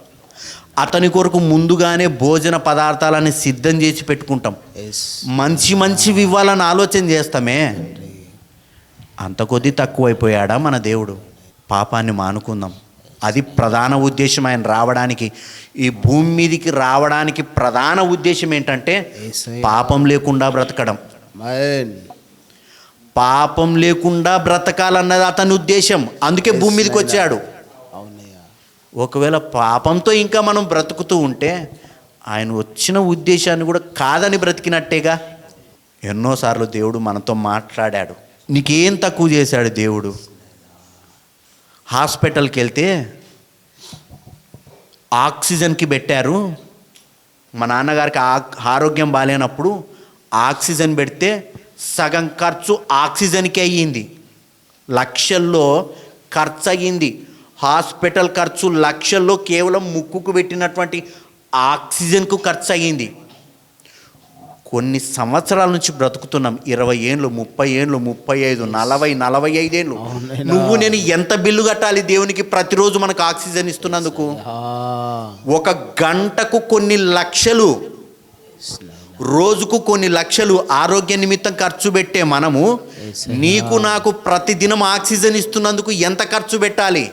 అతని కొరకు ముందుగానే భోజన పదార్థాలని సిద్ధం చేసి పెట్టుకుంటాం. మంచి మంచివి ఇవ్వాలని ఆలోచన చేస్తామే. అంత కొద్దీ తక్కువైపోయాడా మన దేవుడు? పాపాన్ని మానుకుందాం. అది ప్రధాన ఉద్దేశం. ఆయన రావడానికి, ఈ భూమి మీదకి రావడానికి ప్రధాన ఉద్దేశం ఏంటంటే పాపం లేకుండా బ్రతకడం. పాపం లేకుండా బ్రతకాలన్నది అతని ఉద్దేశం. అందుకే భూమి మీదకి వచ్చాడు. ఒకవేళ పాపంతో ఇంకా మనం బ్రతుకుతూ ఉంటే ఆయన వచ్చిన ఉద్దేశాన్ని కూడా కాదని బ్రతికినట్టేగా. ఎన్నోసార్లు దేవుడు మనతో మాట్లాడాడు. నీకేం తక్కువ చేశాడు దేవుడు? హాస్పిటల్కి వెళ్తే ఆక్సిజన్కి పెట్టారు. మా నాన్నగారికి ఆరోగ్యం బాగాలేనప్పుడు ఆక్సిజన్ పెడితే సగం ఖర్చు ఆక్సిజన్కి అయ్యింది. లక్షల్లో ఖర్చు అయ్యింది. హాస్పిటల్ ఖర్చు లక్షల్లో కేవలం ముక్కుకు పెట్టినటువంటి ఆక్సిజన్కు ఖర్చు అయ్యింది. కొన్ని సంవత్సరాల నుంచి బ్రతుకుతున్నాం. 20 ఏళ్ళు, 30 ఏళ్ళు, 35, 40, 45 ఏళ్ళు. నువ్వు నేను ఎంత బిల్లు కట్టాలి దేవునికి ప్రతిరోజు మనకు ఆక్సిజన్ ఇస్తున్నందుకు? ఒక గంటకు కొన్ని లక్షలు, రోజుకు కొన్ని లక్షలు ఆరోగ్య నిమిత్తం ఖర్చు పెట్టే మనము నీకు నాకు ప్రతిదినం ఆక్సిజన్ ఇస్తున్నందుకు ఎంత ఖర్చు పెట్టాలి?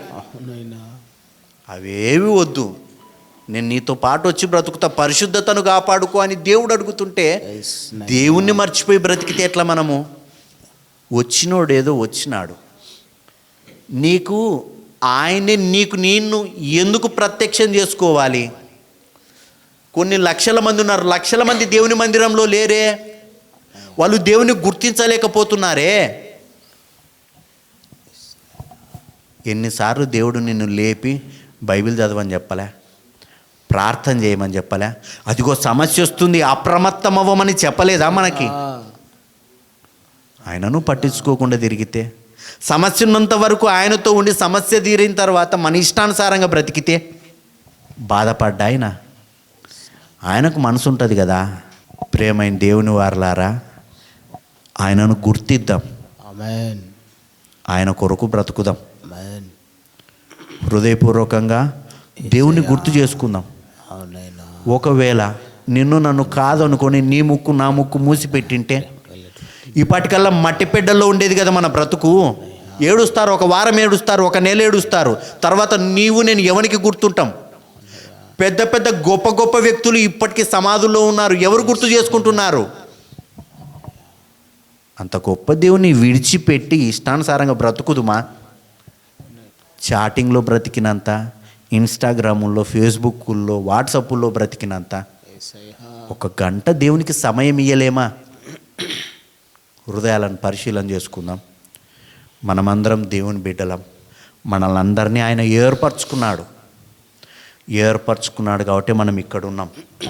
అవేవి వద్దు, నేను నీతో పాటు వచ్చి బ్రతుకుతా, పరిశుద్ధతను కాపాడుకో అని దేవుడు అడుగుతుంటే దేవుణ్ణి మర్చిపోయి బ్రతికితే ఎట్లా? మనము వచ్చినోడేదో వచ్చినాడు, నీకు ఆయనే నీకు నిన్ను ఎందుకు ప్రత్యక్షం చేసుకోవాలి? కొన్ని లక్షల మంది ఉన్నారు, లక్షల మంది దేవుని మందిరంలో లేరే, వాళ్ళు దేవుని గుర్తించలేకపోతున్నారే. ఎన్నిసార్లు దేవుడు నిన్ను లేపి బైబిల్ చదవని చెప్పలే, ప్రార్థన చేయమని చెప్పలే, అదిగో సమస్య వస్తుంది అప్రమత్తం అవ్వమని చెప్పలేదా మనకి? ఆయనను పట్టించుకోకుండా తిరిగితే, సమస్య ఉన్నంత వరకు ఆయనతో ఉండి సమస్య తీరిన తర్వాత మన ఇష్టానుసారంగా బ్రతికితే బాధపడ్డా ఆయనకు మనసు ఉంటుంది కదా. ప్రేమైన దేవుని వారలారా, ఆయనను గుర్తిద్దాం, ఆయన కొరకు బ్రతుకుదాం, హృదయపూర్వకంగా దేవుని గుర్తు చేసుకుందాం. ఒకవేళ నిన్ను నన్ను కాదనుకొని నీ ముక్కు నా ముక్కు మూసిపెట్టింటే ఇప్పటికల్లా మట్టి పెడ్డల్లో ఉండేది కదా మన బ్రతుకు. ఏడుస్తారు, ఒక వారం ఏడుస్తారు, ఒక నెల ఏడుస్తారు, తర్వాత నీవు నేను ఎవరికి గుర్తుంటాం? పెద్ద పెద్ద గొప్ప గొప్ప వ్యక్తులు ఇప్పటికీ సమాధుల్లో ఉన్నారు, ఎవరు గుర్తు చేసుకుంటున్నారు? అంత గొప్ప దేవుని విడిచిపెట్టి ఇష్టానుసారంగా బ్రతుకుదుమా? చాటింగ్లో బ్రతికినంత, ఇన్స్టాగ్రాముల్లో, ఫేస్బుక్లో, వాట్సాప్లో బ్రతికినంత ఒక గంట దేవునికి సమయం ఇయ్యలేమా? హృదయాలను పరిశీలన చేసుకుందాం. మనమందరం దేవుని బిడ్డలం. మనల్ని అందరినీ ఆయన ఏర్పరచుకున్నాడు కాబట్టి మనం ఇక్కడ ఉన్నాం.